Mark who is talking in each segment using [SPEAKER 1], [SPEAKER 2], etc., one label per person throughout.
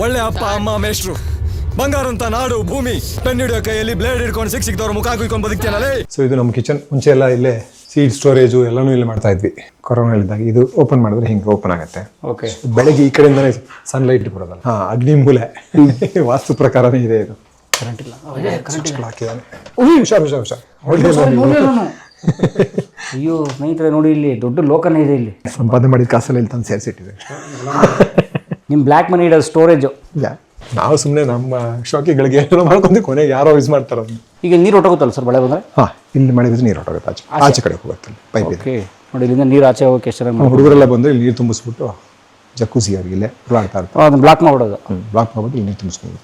[SPEAKER 1] ಒಳ್ಳೆ ಅಪ್ಪ ಅಮ್ಮ ಮೇಷ್ಟ್ರು, ಬಂಗಾರ ಅಂತ ನಾಡು ಭೂಮಿ, ಪೆನ್ ಹಿಡಿಯೋ ಕೈಯಲ್ಲಿ ಬ್ಲೇಡ್ ಹಿಡ್ಕೊಂಡು ಸಿಕ್ದವ್ರು ಮುಖ ಕುಯ್ಕೊಂಡು ಬದುಕ್ತೀನಲ್ಲೇ.
[SPEAKER 2] ಸೊ ಇದು ನಮ್ಮ ಕಿಚನ್. ಮುಂಚೆ ಎಲ್ಲ ಇಲ್ಲೇ ಸೀಡ್ ಸ್ಟೋರೇಜು ಎಲ್ಲನೂ ಇಲ್ಲಿ ಮಾಡ್ತಾ ಇದ್ವಿ. ಕೊರೋನಾಲಿದ್ದಾಗ ಇದು ಓಪನ್ ಮಾಡಿದ್ರೆ ಹಿಂಗೆ ಓಪನ್ ಆಗುತ್ತೆ.
[SPEAKER 3] ಓಕೆ,
[SPEAKER 2] ಬೆಳಗ್ಗೆ ಈ ಕಡೆಯಿಂದನೇ ಸನ್ಲೈಟ್ ಬರೋದಲ್ಲ. ಹಾಂ, ಅಗ್ನಿಮೂಲೆ ವಾಸ್ತು ಪ್ರಕಾರನೇ ಇದೆ ಇದು.
[SPEAKER 3] ಕರೆಂಟ್ ಇಲ್ಲ,
[SPEAKER 2] ಹಾಕಿದ್ದಾನೆ. ಹುಷಾರು ಹುಷಾರು ಹುಷಾರು.
[SPEAKER 3] ಅಯ್ಯೋ ಸ್ನೇಹಿತರೆ ನೋಡಿ, ಇಲ್ಲಿ ದೊಡ್ಡ ಲೋಕನೇ ಇದೆ. ಇಲ್ಲಿ
[SPEAKER 2] ಸಂಪಾದನೆ ಮಾಡಿದ ಕಾಸಲ್ಲಿ ಇಲ್ಲಿ ತಂದು ಸೇರಿಸಿಟ್ಟಿದೆ.
[SPEAKER 3] ನಿಮ್ಮ ಬ್ಲ್ಯಾಕ್ ಮನಿ ಇಡೋದು ಸ್ಟೋರೇಜು.
[SPEAKER 2] ನಾವು ಸುಮ್ಮನೆ ನಮ್ಮ ಶಾಕಿಗಳಿಗೆ ಏನೋ ಮಾಡ್ಕೊಂಡು ಕೊನೆಗೆ ಯಾರೋ ಯೂಸ್ ಮಾಡ್ತಾರೆ ಅದನ್ನ.
[SPEAKER 3] ಈಗ ನೀರು ಹೊಟ್ಟೋಗುತ್ತಲ್ಲ ಸರ್ ಮಳೆ ಬಂದರೆ?
[SPEAKER 2] ಹಾಂ, ಇಲ್ಲಿ ಮಳೆ ಬಿದ್ದು ನೀರು ಹೊಟ್ಟೋಗುತ್ತೆ. ಆಚೆ ಕಡೆ ಹೋಗುತ್ತೆ ಪೈಪ್ ಇದೆ.
[SPEAKER 3] ಓಕೆ ನೋಡಿ, ಇಲ್ಲಿಂದ ನೀರು ಆಚೆ ಹೋಗೋಕೆ ಎಷ್ಟು ಚೆನ್ನಾಗಿ
[SPEAKER 2] ಹುಡುಗರೆಲ್ಲ ಬಂದು ಇಲ್ಲಿ ನೀರು ತುಂಬಿಸ್ಬಿಟ್ಟು ಜಕ್ಕೂಸಿ ಅವ್ರಿಗೆ ಇಲ್ಲೇ ಆಡ್ತಾ ಇರ್ತಾರೆ.
[SPEAKER 3] ಅದನ್ನು ಬ್ಲಾಕ್ ಮಾಡ್ಬಿಡೋದು.
[SPEAKER 2] ಬ್ಲಾಕ್ ಮಾಡ್ಬಿಟ್ಟು ಇಲ್ಲಿ ನೀರು ತುಂಬಿಸ್ಕೊಂಡು.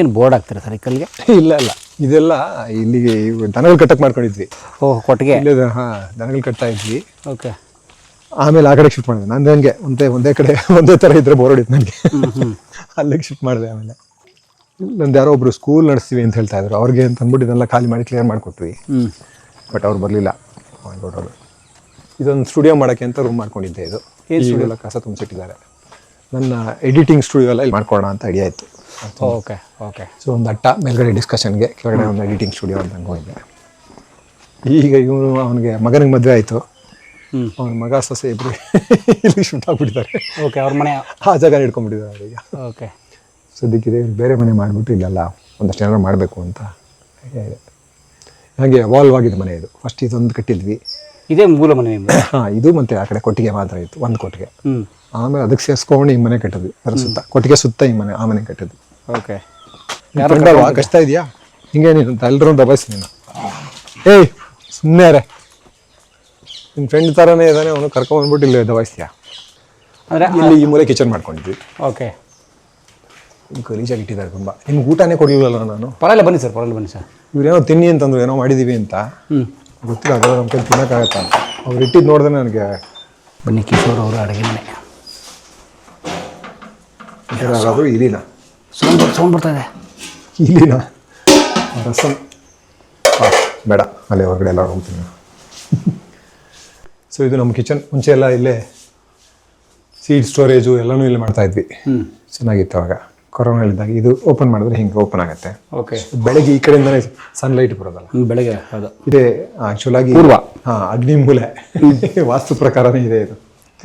[SPEAKER 3] ಏನು ಬೋರ್ಡ್ ಹಾಕ್ತಾರೆ ಸರ್ ಈ ಕಲ್ಲಿಗೆ?
[SPEAKER 2] ಇಲ್ಲ ಇಲ್ಲ, ಇದೆಲ್ಲ ಇಲ್ಲಿಗೆ ದನಗಳು ಕಟ್ಟಕ್ಕೆ ಮಾಡ್ಕೊಂಡಿದ್ವಿ.
[SPEAKER 3] ಓಹ್, ಕೊಟ್ಟಿಗೆ.
[SPEAKER 2] ಇಲ್ಲೇ ಹಾಂ, ದನಗಳು ಕಟ್ತಾ ಇದ್ವಿ.
[SPEAKER 3] ಓಕೆ,
[SPEAKER 2] ಆಮೇಲೆ ಆ ಕಡೆ ಶಿಫ್ಟ್ ಮಾಡಿದೆ. ನಂದು ಹಂಗೆ ಒಂದೇ ಕಡೆ ಒಂದೇ ಥರ ಇದ್ರೆ ಬೋರ್ ಹೊಡಿತು ನನಗೆ. ಅಲ್ಲಿಗೆ ಶಿಫ್ಟ್ ಮಾಡಿದೆ. ಆಮೇಲೆ ನಂದು ಯಾರೋ ಒಬ್ರು ಸ್ಕೂಲ್ ನಡೆಸ್ತೀವಿ ಅಂತ ಹೇಳ್ತಾ ಇದ್ರು. ಅವ್ರಿಗೆ ಅಂತ ಅಂದ್ಬಿಟ್ಟು ಇದೆಲ್ಲ ಖಾಲಿ ಮಾಡಿ ಕ್ಲಿಯರ್ ಮಾಡಿಕೊಟ್ವಿ. ಬಟ್ ಅವ್ರು ಬರಲಿಲ್ಲ. ಹೊರಟೋರು. ಇದೊಂದು ಸ್ಟುಡಿಯೋ ಮಾಡೋಕ್ಕೆ ಅಂತ ರೂಮ್ ಮಾಡ್ಕೊಂಡಿದ್ದೆ. ಇದು ಸ್ಟುಡಿಯೋ ಎಲ್ಲ ಕಸ ತುಂಬಿಸಿಟ್ಟಿದ್ದಾರೆ. ನನ್ನ ಎಡಿಟಿಂಗ್ ಸ್ಟುಡಿಯೋ ಎಲ್ಲ ಇಲ್ಲಿ ಮಾಡ್ಕೊಳ್ಳೋಣ ಅಂತ ಐಡಿಯಾ ಇತ್ತು.
[SPEAKER 3] Okay okay.
[SPEAKER 2] ಸೊ ಒಂದು ಅಟ್ಟ ಮೇಲ್ಗಡೆ ಡಿಸ್ಕಷನ್ಗೆ, ಕೆಳಗಡೆ ಒಂದು ಎಡಿಟಿಂಗ್ ಸ್ಟುಡಿಯೋ ಅಂತ ಅನ್ಕೊಂಡಿದ್ದೆ. ಈಗ ಇವನು ಅವನಿಗೆ ಮಗನಿಗೆ ಮದುವೆ ಆಯಿತು. ಅವನ ಮಗ ಸೊಸೆ ಇಬ್ಬರು ಇಲ್ಲಿ ಶಿಫ್ಟ್ ಆಗಿಬಿಟ್ಟಿದ್ದಾರೆ.
[SPEAKER 3] ಓಕೆ, ಅವ್ರ ಮನೆ
[SPEAKER 2] ಆ ಜಾಗ ಹಿಡ್ಕೊಂಡ್ಬಿಟ್ಟಿದ್ದಾರೆ ಅವರಿಗೆ.
[SPEAKER 3] ಓಕೆ,
[SPEAKER 2] ಸದ್ಯಕ್ಕಿದೆ ಬೇರೆ ಮನೆ ಮಾಡಿಬಿಟ್ಟು ಇಲ್ಲೆಲ್ಲ ಒಂದಷ್ಟು ಏನಾದ್ರು ಮಾಡಬೇಕು ಅಂತ ಇದೆ. ಹಾಗೆ ವಾಲ್ವ್ ಆಗಿದೆ ಮನೆ ಇದು. ಫಸ್ಟ್ ಇದೊಂದು ಕಟ್ಟಿದ್ವಿ.
[SPEAKER 3] ಇದೇ ಮೂಲ ಮನೆ ನಿಮ್ಮದು?
[SPEAKER 2] ಹಾಂ, ಇದು ಮತ್ತು ಆ ಕಡೆ ಕೊಟ್ಟಿಗೆ ಮಾತ್ರ ಇತ್ತು, ಒಂದು ಕೊಟ್ಟಿಗೆ. ಆಮೇಲೆ ಅದಕ್ಕೆ ಸೇರಿಸ್ಕೊಂಡು ಈ ಮನೆ ಕಟ್ಟಿದ್ವಿ. ಅದ್ರ ಸುತ್ತ ಕೊಟ್ಟಿಗೆ ಸುತ್ತ ಈ ಮನೆ, ಆ ಮನೆ ಕಟ್ಟಿದ್ವಿ.
[SPEAKER 3] ಓಕೆ,
[SPEAKER 2] ಯಾರಲ್ವಾ ಕಷ್ಟ ಇದೆಯಾ ಹಿಂಗೆ ನೀನು ಅಂತ ಎಲ್ಲರೂ ದಬಾಯಿಸಿ ನೀನು. ಏಯ್ ಸುಮ್ಮನೆ ಅರೆ, ನಿನ್ನ ಫ್ರೆಂಡ್ ಥರನೇ ಇದ್ದಾನೆ ಅವನು, ಕರ್ಕೊಂಡ್ಬಂದ್ಬಿಟ್ಟು ಇಲ್ಲಿ ದಬಾಯಿಸ್ತೀಯಾ?
[SPEAKER 3] ಅಂದರೆ
[SPEAKER 2] ಇಲ್ಲಿ ಈ ಮೂಲೆ ಕಿಚನ್ ಮಾಡ್ಕೊಂಡಿದ್ವಿ.
[SPEAKER 3] ಓಕೆ,
[SPEAKER 2] ಗಲೀಜಾಗಿ ಇಟ್ಟಿದ್ದಾರೆ ತುಂಬ. ನಿಮ್ಗೆ ಊಟನೇ ಕೊಡಲಿಲ್ಲಲ್ಲ ನಾನು.
[SPEAKER 3] ಪರವಾಗಿಲ್ಲ ಬನ್ನಿ ಸರ್, ಪರವಾಗಿಲ್ಲ ಬನ್ನಿ ಸರ್.
[SPEAKER 2] ಇವ್ರೇನೋ ತಿನ್ನಿ ಅಂತಂದ್ರು, ಏನೋ ಮಾಡಿದ್ದೀವಿ ಅಂತ. ಗೊತ್ತಿಲ್ಲ, ಅದೆಲ್ಲ ನಮ್ಮ ಕೈ ತಿನ್ನೋಕ್ಕಾಗತ್ತಾ ಅಂತ. ಅವ್ರು ಇಟ್ಟಿದ್ದು ನೋಡಿದ್ರೆ ನನಗೆ.
[SPEAKER 3] ಬನ್ನಿ, ಕಿಶೋರ್ ಅವರು ಅಡುಗೆ ಮನೆ.
[SPEAKER 2] ಅದು ಇಲಿನ
[SPEAKER 3] ಸೌಂಡ್ ಬರ್ತಾ ಇದೆ.
[SPEAKER 2] ಇಲಿನ ರಸಂ ಬೇಡ, ಅಲ್ಲೇ ಹೊರಗಡೆ ಎಲ್ಲ ಹೋಗ್ತೀನಿ. ಸೊ ಇದು ನಮ್ಮ ಕಿಚನ್. ಮುಂಚೆ ಎಲ್ಲ ಇಲ್ಲೇ ಸೀಡ್ ಸ್ಟೋರೇಜು ಎಲ್ಲನೂ ಇಲ್ಲಿ ಮಾಡ್ತಾ ಇದ್ವಿ. ಚೆನ್ನಾಗಿತ್ತು ಅವಾಗ. ಕೊರೋನಾಲಿದ್ದಾಗ ಇದು ಓಪನ್ ಮಾಡಿದ್ರೆ ಹಿಂಗೆ ಓಪನ್ ಆಗುತ್ತೆ.
[SPEAKER 3] ಓಕೆ,
[SPEAKER 2] ಬೆಳಗ್ಗೆ ಈ ಕಡೆಯಿಂದನೇ ಸನ್ಲೈಟ್ ಬರೋದಲ್ಲ.
[SPEAKER 3] ಬೆಳಗ್ಗೆ ಹೌದು.
[SPEAKER 2] ಇದೇ ಆ್ಯಕ್ಚುಲಾಗಿ
[SPEAKER 3] ಪೂರ್ವ.
[SPEAKER 2] ಹಾಂ, ಅಗ್ನಿಮೂಲೆ ವಾಸ್ತು ಪ್ರಕಾರನೇ ಇದೆ ಇದು.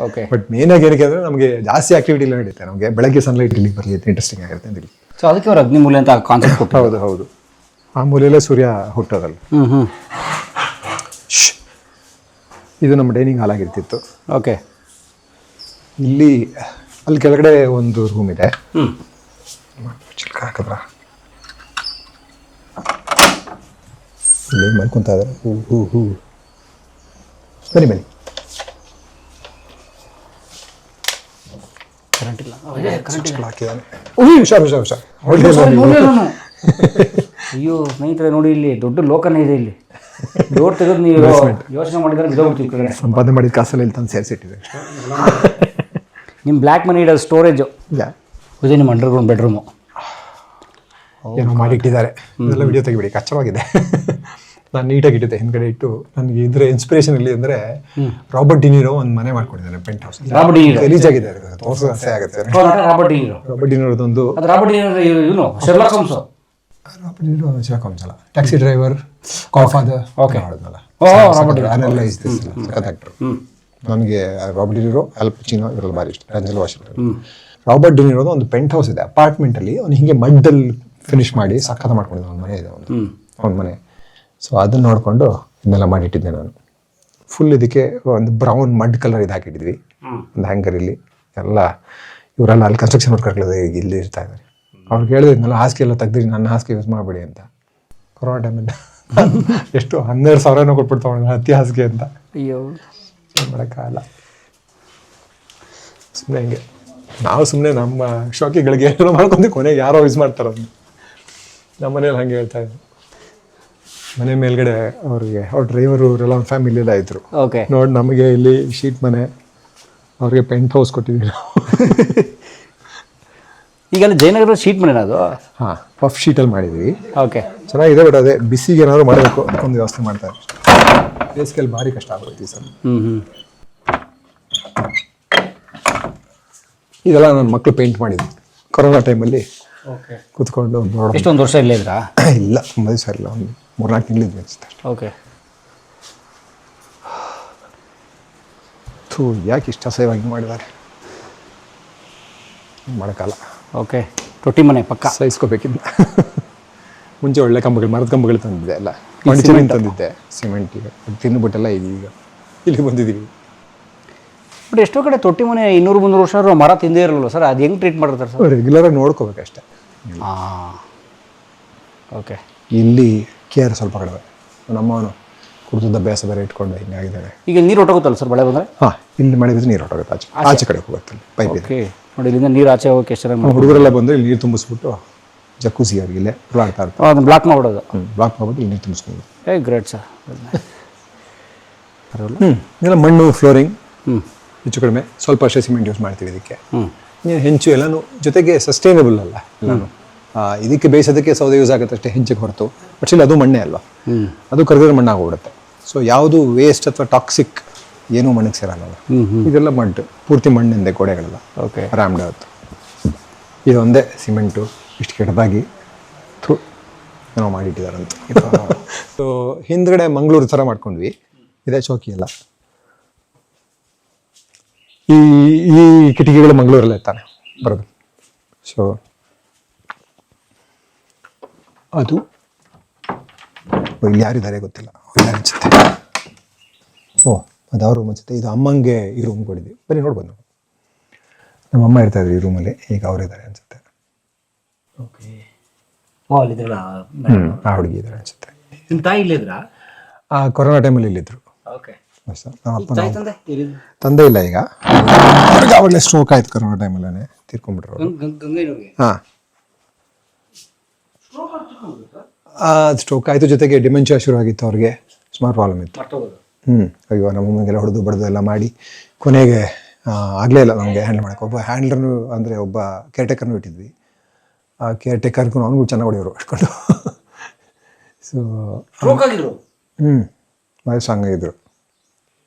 [SPEAKER 3] ಓಕೆ,
[SPEAKER 2] ಬಟ್ ಮೇನಾಗಿ ಏನಕ್ಕೆ ಅಂದರೆ ನಮಗೆ ಜಾಸ್ತಿ ಆಕ್ಟಿವಿಟಿ ಎಲ್ಲ ನಡೀತೆ. ನಮಗೆ ಬೆಳಗ್ಗೆ ಸನ್ಲೈಟ್ ಇಲ್ಲಿ ಬರಲಿ ಇಂಟ್ರೆಸ್ಟಿಂಗ್ ಆಗುತ್ತೆ ಅಂತ ಹೇಳಿ.
[SPEAKER 3] ಸೊ ಅದಕ್ಕೆ ಅವ್ರು ಅಗ್ನಿಮೂಲೆ ಅಂತ ಕಾನ್ಸೆಪ್ಟ್ ಕೊಟ್ಟು.
[SPEAKER 2] ಹೌದು ಹೌದು, ಆ ಮೂಲೆಯಲ್ಲೇ ಸೂರ್ಯ ಹುಟ್ಟೋದಲ್ಲ. ಇದು ನಮ್ಮ ಡೈನಿಂಗ್ ಹಾಲ್ ಆಗಿರ್ತಿತ್ತು.
[SPEAKER 3] ಓಕೆ,
[SPEAKER 2] ಇಲ್ಲಿ ಅಲ್ಲಿ ಕೆಳಗಡೆ ಒಂದು ರೂಮ್ ಇದೆ. ಚಿಲ್ಕ ಹಾಕಿದ್ರ ಇಲ್ಲಿ ಮಲ್ಕೊತಾ ಇದ್ದಾರೆ. ಹೂ ಬನ್ನಿ ಬನ್ನಿ.
[SPEAKER 3] ಕರೆಂಟ್ ಇಲ್ಲ,
[SPEAKER 2] ಹಾಕಿದ್ದಾನೆ. ಹುಷಾರು ಹುಷಾರು ಹುಷಾರು.
[SPEAKER 3] ಅಯ್ಯೋ ಸ್ನೇಹಿತರೆ ನೋಡಿ, ಇಲ್ಲಿ ದೊಡ್ಡ ಲೋಕನೇ ಇದೆ. ಇಲ್ಲಿ ಡೋರ್ ತೆಗೆದು ನೀವು ಯೋಚನೆ ಮಾಡಿದ್ರೆ ಬಿದ್ದೋಗ್ಬಿಡ್ತೀವಿ.
[SPEAKER 2] ಸಂಪಾದನೆ ಮಾಡಿದ ಕಾಸಲ್ಲಿ ಇಲ್ಲಿ ತಂದು ಸೇರಿಸಿಟ್ಟಿದೆ.
[SPEAKER 3] ನಿಮ್ಮ ಬ್ಲ್ಯಾಕ್ ಮನಿ ಇಡೋದು ಸ್ಟೋರೇಜು. ಇದೆ ನಿಮ್ಮ ಅಂಡರ್ಗ್ರೌಂಡ್ ಬೆಡ್ರೂಮು.
[SPEAKER 2] ಏನೋ ಮಾಡಿಟ್ಟಿದ್ದಾರೆ. ಇದೆಲ್ಲ ವಿಡಿಯೋ ತೆಗಿಬಿಡಿ, ಕಚ್ಚವಾಗಿದೆ. ನಾನು ನೀಟಾಗಿ ಇಟ್ಟಿದ್ದೆ ಹಿಂದ್ಗಡೆ ಇಟ್ಟು. ನನಗೆ ಇದ್ರೆ ಇನ್ಸ್ಪಿರೇಷನ್ ಇಲ್ಲಿ ಅಂದರೆ ರಾಬರ್ಟ್ ಡಿನಿರೋ ಒಂದು ಮನೆ ಮಾಡ್ಕೊಂಡಿದ್ದಾನೆ, ಪೆಂಟ್ ಹೌಸ್. ಗಲೀಜಾಗಿದೆ, ತೋರಿಸೋ ಆಸೆ ಆಗುತ್ತೆ.
[SPEAKER 3] Robert De Niro.
[SPEAKER 2] ರಾಬರ್ಟ್ ಡಿನಿರೋದೊಂದು.
[SPEAKER 3] ರಾಬರ್ಟ್ ಡಿನಿರೋ ಇವನು Sherlock Holmes.
[SPEAKER 2] Robert De Niro Sherlock Holmes ಅಲ್ಲ, ಟ್ಯಾಕ್ಸಿ ಡ್ರೈವರ್, ಕಾಫಾದರ್. ಓಕೆ, ಮಾಡಿದ್ನಲ್ಲ. ಸಖತ್ ಆಕ್ಟರ್. ನನಗೆ ರಾಬರ್ಟ್ ಡಿನಿರೋ, ಅಲ್ ಪಚಿನೋ ಇವರೆಲ್ಲ ಭಾರಿ ಇಷ್ಟ. ಡೆಂಜೆಲ್ ವಾಷಿಂಗ್ಟನ್. ರಾಬರ್ಟ್ ಡಿನಿರೋದು ಒಂದು ಪೆಂಟ್ ಹೌಸ್ ಇದೆ ಅಪಾರ್ಟ್ಮೆಂಟಲ್ಲಿ. ಅವ್ನು ಹಿಂಗೆ ಮಡ್ಡಲ್ಲಿ ಫಿನಿಶ್ ಮಾಡಿ ಸಖತ್ ಮಾಡ್ಕೊಂಡಿದ್ದ ಒಂದು ಮನೆ ಇದೆ, ಒಂದು ಮನೆ. ಸೊ ಅದನ್ನು ನೋಡಿಕೊಂಡು ಇದನ್ನೆಲ್ಲ ಮಾಡಿಟ್ಟಿದ್ದೆ ನಾನು. ಫುಲ್ ಇದಕ್ಕೆ ಒಂದು ಬ್ರೌನ್ ಮಡ್ ಕಲರ್ ಇದು ಹಾಕಿಟ್ಟಿದ್ವಿ ಒಂದು ಹ್ಯಾಂಗರ್. ಇಲ್ಲಿ ಎಲ್ಲ ಇವರೆಲ್ಲ ಅಲ್ಲಿ ಕನ್ಸ್ಟ್ರಕ್ಷನ್ ವರ್ಕರ್ಗಳು ಇಲ್ಲಿ ಇರ್ತಾ ಇದ್ದಾರೆ. ಅವ್ರಿಗೆ ಹೇಳಿದ್ನಲ್ಲ, ಹಾಸಿಗೆ ಎಲ್ಲ ತೆಗ್ದಿರಿ, ನನ್ನ ಹಾಸಿಗೆ ಯೂಸ್ ಮಾಡಬೇಡಿ ಅಂತ. ಕೊರೋನಾ ಟೈಮಲ್ಲಿ ಎಷ್ಟು 12,000 ಕೊಟ್ಬಿಡ್ತಾವೆ ಹತ್ತಿ ಹಾಸಿಗೆ ಅಂತ.
[SPEAKER 3] ಅಯ್ಯೋ,
[SPEAKER 2] ಮಾಡೋಕ್ಕಾಗಲ್ಲ. ಸುಮ್ಮನೆ ಹಿಂಗೆ ನಾವು ಸುಮ್ಮನೆ ನಮ್ಮ ಶಾಕಿಗಳಿಗೆ ಏನೋ ಮಾಡ್ಕೊಂಡು ಕೊನೆಗೆ ಯಾರೋ ಯೂಸ್ ಮಾಡ್ತಾರೆ ಅದನ್ನ. ನಮ್ಮ ಮನೇಲಿ ಹಾಗೆ ಹೇಳ್ತಾ ಇದ್ರು. ಮನೆ ಮೇಲ್ಗಡೆ ಅವ್ರಿಗೆ ಅವ್ರ ಡ್ರೈವರು ಅವರೆಲ್ಲ ಒಂದು ಫ್ಯಾಮಿಲಿ ಎಲ್ಲ ಇದ್ರು.
[SPEAKER 3] ಓಕೆ,
[SPEAKER 2] ನೋಡಿ ನಮಗೆ ಇಲ್ಲಿ ಶೀಟ್ ಮನೆ, ಅವ್ರಿಗೆ ಪೆಂಟ್ ಹೌಸ್ ಕೊಟ್ಟಿದ್ದೀವಿ ನಾವು.
[SPEAKER 3] ಈಗ ಜಯನಗರ ಶೀಟ್ ಮನೆ ಅದು.
[SPEAKER 2] ಹಾಂ, ಪಫ್ ಶೀಟಲ್ಲಿ ಮಾಡಿದ್ವಿ.
[SPEAKER 3] ಓಕೆ,
[SPEAKER 2] ಚೆನ್ನಾಗಿದೆ. ಬಟ್ ಅದೇ ಬಿಸಿಗೆ ಏನಾದ್ರು ಮಾಡಬೇಕು ಅದಕ್ಕೊಂದು ವ್ಯವಸ್ಥೆ ಮಾಡ್ತಾರೆ. ಬೇಸಿಗೆಯಲ್ಲಿ ಭಾರಿ ಕಷ್ಟ ಆಗೋಯ್ತು ಸರ್. ಇದೆಲ್ಲ ನನ್ನ ಮಕ್ಕಳು ಪೇಂಟ್ ಮಾಡಿದ್ದು ಕೊರೋನಾ ಟೈಮಲ್ಲಿ
[SPEAKER 3] ಓಕೆ.
[SPEAKER 2] ಕೂತ್ಕೊಂಡು ನೋಡೋದು.
[SPEAKER 3] ಎಷ್ಟೊಂದು ವರ್ಷ ಇಲ್ಲೇ ಇದ್ರಾ?
[SPEAKER 2] ಇಲ್ಲ ತುಂಬ ದಿವಸ ಇಲ್ಲ, ಒಂದು 3-4 ತಿಂಗಳಿದ್ವಿ ಅನಿಸುತ್ತೆ.
[SPEAKER 3] ಓಕೆ.
[SPEAKER 2] ಯಾಕೆ ಇಷ್ಟ ಅಸಹ್ಯವಾಗಿ ಮಾಡಿದ್ದಾರೆ, ಮಾಡೋಕ್ಕಲ್ಲ.
[SPEAKER 3] ಓಕೆ. ತೊಟ್ಟಿ ಮನೆ ಪಕ್ಕ
[SPEAKER 2] ಸಹಿಸ್ಕೋಬೇಕಿದ್ದ. ಮುಂಚೆ ಒಳ್ಳೆ ಕಂಬಗಳು, ಮರದ ಕಂಬಗಳು ತಂದಿದ್ದೆ, ಎಲ್ಲ ಮಣ್ಣಿನ ತಂದಿದ್ದೆ, ಸಿಮೆಂಟ್. ಈಗ ತಿನ್ನುಬಿಟ್ಟೆಲ್ಲ ಈಗ ಇಲ್ಲಿ ಬಂದಿದ್ದೀವಿ.
[SPEAKER 3] ಬಟ್ ಎಷ್ಟೋ ಕಡೆ ತೊಟ್ಟಿ ಮನೆ 200-300 ವರ್ಷ ಆದ್ರೂ ಮರ ತಿಂದೇ ಇರಲ್ಲ ಸರ್, ಅದು ಹೆಂಗೆ ಟ್ರೀಟ್ ಮಾಡಿರ್ತಾರೆ ಸರ್?
[SPEAKER 2] ರೆಗ್ಯುಲರಾಗಿ ನೋಡ್ಕೋಬೇಕಷ್ಟೆ.
[SPEAKER 3] ಹಾಂ. ಓಕೆ.
[SPEAKER 2] ಇಲ್ಲಿ ಕೇರ್ ಸ್ವಲ್ಪ ಕಡಿಮೆ. ನಮ್ಮವನು ಕುಡಿದ ಅಭ್ಯಾಸ ಬೇರೆ ಇಟ್ಕೊಂಡು ಹಿಂಗಾಗಿದ್ದಾನೆ.
[SPEAKER 3] ಈಗ ನೀರು ಹೊಟ್ಟೋಗುತ್ತಲ್ಲ ಸರ್ ಮಳೆ ಬಂದರೆ?
[SPEAKER 2] ಹಾಂ, ಇಲ್ಲಿ ಮಳೆ ಬಿದ್ದು ನೀರು ಹೊಟ್ಟೋಗುತ್ತೆ, ಆಚೆ ಕಡೆ ಹೋಗುತ್ತೆ ಪೈಪ್ ಇದೆ.
[SPEAKER 3] ಓಕೆ. ನೋಡಿ ಇಲ್ಲಿಂದ ನೀರು ಆಚೆ ಹೋಗೋಕೆ ಎಷ್ಟು ಚೆನ್ನಾಗಿ
[SPEAKER 2] ಹುಡುಗರೆಲ್ಲ ಬಂದರೆ ಇಲ್ಲಿ ನೀರು ತುಂಬಿಸ್ಬಿಟ್ಟು ಜಕ್ಕೂಸಿ ಅವ್ರಿಗೆ ಇಲ್ಲೇ ಉರುಳಾಡ್ತಾ ಇರ್ತಾರೆ.
[SPEAKER 3] ಅದನ್ನು ಬ್ಲಾಕ್ ಮಾಡ್ಬಿಡೋದು.
[SPEAKER 2] ಬ್ಲಾಕ್ ಮಾಡ್ಬಿಟ್ಟು ಇಲ್ಲಿ ನೀರು ತುಂಬಿಸ್ಕೊಂಡು.
[SPEAKER 3] Great sir.
[SPEAKER 2] ಎಲ್ಲ ಮಣ್ಣು, ಫ್ಲೋರಿಂಗ್
[SPEAKER 3] ಹ್ಞೂ,
[SPEAKER 2] ಹೆಚ್ಚು ಕಡಿಮೆ ಸ್ವಲ್ಪ ಅಷ್ಟೇ ಸಿಮೆಂಟ್ ಯೂಸ್ ಮಾಡ್ತೀವಿ ಇದಕ್ಕೆ.
[SPEAKER 3] ಹ್ಞೂ.
[SPEAKER 2] ಹೆಂಚು ಎಲ್ಲನೂ ಜೊತೆಗೆ ಸಸ್ಟೈನಬಲ್ ಅಲ್ಲ ಎಲ್ಲನೂ. ಇದಕ್ಕೆ ಬೇಯಿಸೋದಕ್ಕೆ ಸೌದೆ ಯೂಸ್ ಆಗುತ್ತೆ ಅಷ್ಟೇ, ಹೆಂಚಿಗೆ ಹೊರತು. ಬಟ್ ಸ್ಟಿಲ್ ಅದು ಮಣ್ಣೆ ಅಲ್ವಾ, ಅದು ಕರೆದ್ರೆ ಮಣ್ಣಾಗೋಗ್ಬಿಡುತ್ತೆ. ಸೊ ಯಾವುದು ವೇಸ್ಟ್ ಅಥವಾ ಟಾಕ್ಸಿಕ್ ಏನೂ ಮಣ್ಣಿಗೆ ಸೇರಲ್ಲ. ಇದೆಲ್ಲ ಮಣ್ಣು, ಪೂರ್ತಿ ಮಣ್ಣಿಂದೆ ಗೋಡೆಗಳೆಲ್ಲ.
[SPEAKER 3] ಓಕೆ.
[SPEAKER 2] ರಾಮ್ಡ್ ಅವತ್ತು ಇದೊಂದೇ ಸಿಮೆಂಟು ಇಷ್ಟು ಕೆಟ್ಟದಾಗಿ ಏನೋ ಮಾಡಿಟ್ಟಿದ್ದಾರಂತ. ಸೊ ಹಿಂದ್ಗಡೆ ಮಂಗಳೂರು ಥರ ಮಾಡ್ಕೊಂಡ್ವಿ, ಇದೇ ಚೌಕಿ ಎಲ್ಲ. ಈ ಕಿಟಕಿಗಳು ಮಂಗಳೂರಲ್ಲೇ ತಾನೆ ಬರೋದು. ಸೊ ಅದು ಇಲ್ಲಿ ಯಾರಿದ್ದಾರೆ ಗೊತ್ತಿಲ್ಲ, ಯಾರು ಅನ್ಸುತ್ತೆ. ಅದು ಅವ್ರ ರೂಮ್ ಅನ್ಸುತ್ತೆ. ಇದು ಅಮ್ಮಂಗೆ ಈ ರೂಮ್ ಕೊಡಿದ್ವಿ, ಬನ್ನಿ ನೋಡ್ಬೋದು. ನಮ್ಮ ಅಮ್ಮ ಇರ್ತಾ ಇದ್ರು ಈ ರೂಮಲ್ಲಿ, ಈಗ ಅವರಿದ್ದಾರೆ ಅನ್ಸುತ್ತೆ.
[SPEAKER 3] ಓಕೆ.
[SPEAKER 2] ಆ ಹುಡುಗಿ ಇದ್ದಾರೆ ಅನ್ಸುತ್ತೆ.
[SPEAKER 3] ನಿಮ್ಮ ತಾಯಿ ಇಲ್ಲಿದ್ರಾ?
[SPEAKER 2] ಕೊರೋನಾ ಟೈಮಲ್ಲಿ ಇಲ್ಲಿದ್ರು.
[SPEAKER 3] ಓಕೆ.
[SPEAKER 2] ನಮ್ಮ ಅಪ್ಪ ತಂದೆ ಇಲ್ಲ ಈಗ, ಅವ್ರಿಗೆ ಅವಾಗಲೇ ಸ್ಟ್ರೋಕ್ ಆಯ್ತು ಕೊರೋನಾ ಟೈಮಲ್ಲೇ ತೀರ್ಕೊಂಡ್ಬಿಟ್ರು. ಹಾಂ, ಸ್ಟ್ರೋಕ್ ಆಯಿತು, ಜೊತೆಗೆ ಡಿಮೆನ್ಷಿಯಾ ಶುರು ಆಗಿತ್ತು ಅವ್ರಿಗೆ, ಸುಮಾರು ಪ್ರಾಬ್ಲಮ್ ಇತ್ತು. ಅಯ್ಯೋ, ನಮ್ಮಮ್ಮಿಗೆಲ್ಲ ಹೊಡೆದು ಎಲ್ಲ ಮಾಡಿ ಕೊನೆಗೆ ಆಗಲೇ ಇಲ್ಲ ನಮಗೆ ಹ್ಯಾಂಡಲ್ ಮಾಡೋಕ್ಕೆ. ಒಬ್ಬ ಹ್ಯಾಂಡ್ಲರ್ನು ಅಂದರೆ ಒಬ್ಬ ಕೇರ್ಟೇಕರ್ನು ಇಟ್ಟಿದ್ವಿ. ಆ ಕೇರ್ಟೇಕರ್ಗೂ ಅವನಿಗೂ ಚೆನ್ನಾಗಿ ಹೊಡೆಯೋರು ಅಟ್ಕೊಂಡು. ಸೊ ವಯಸ್ಸಾಗಿದ್ರು.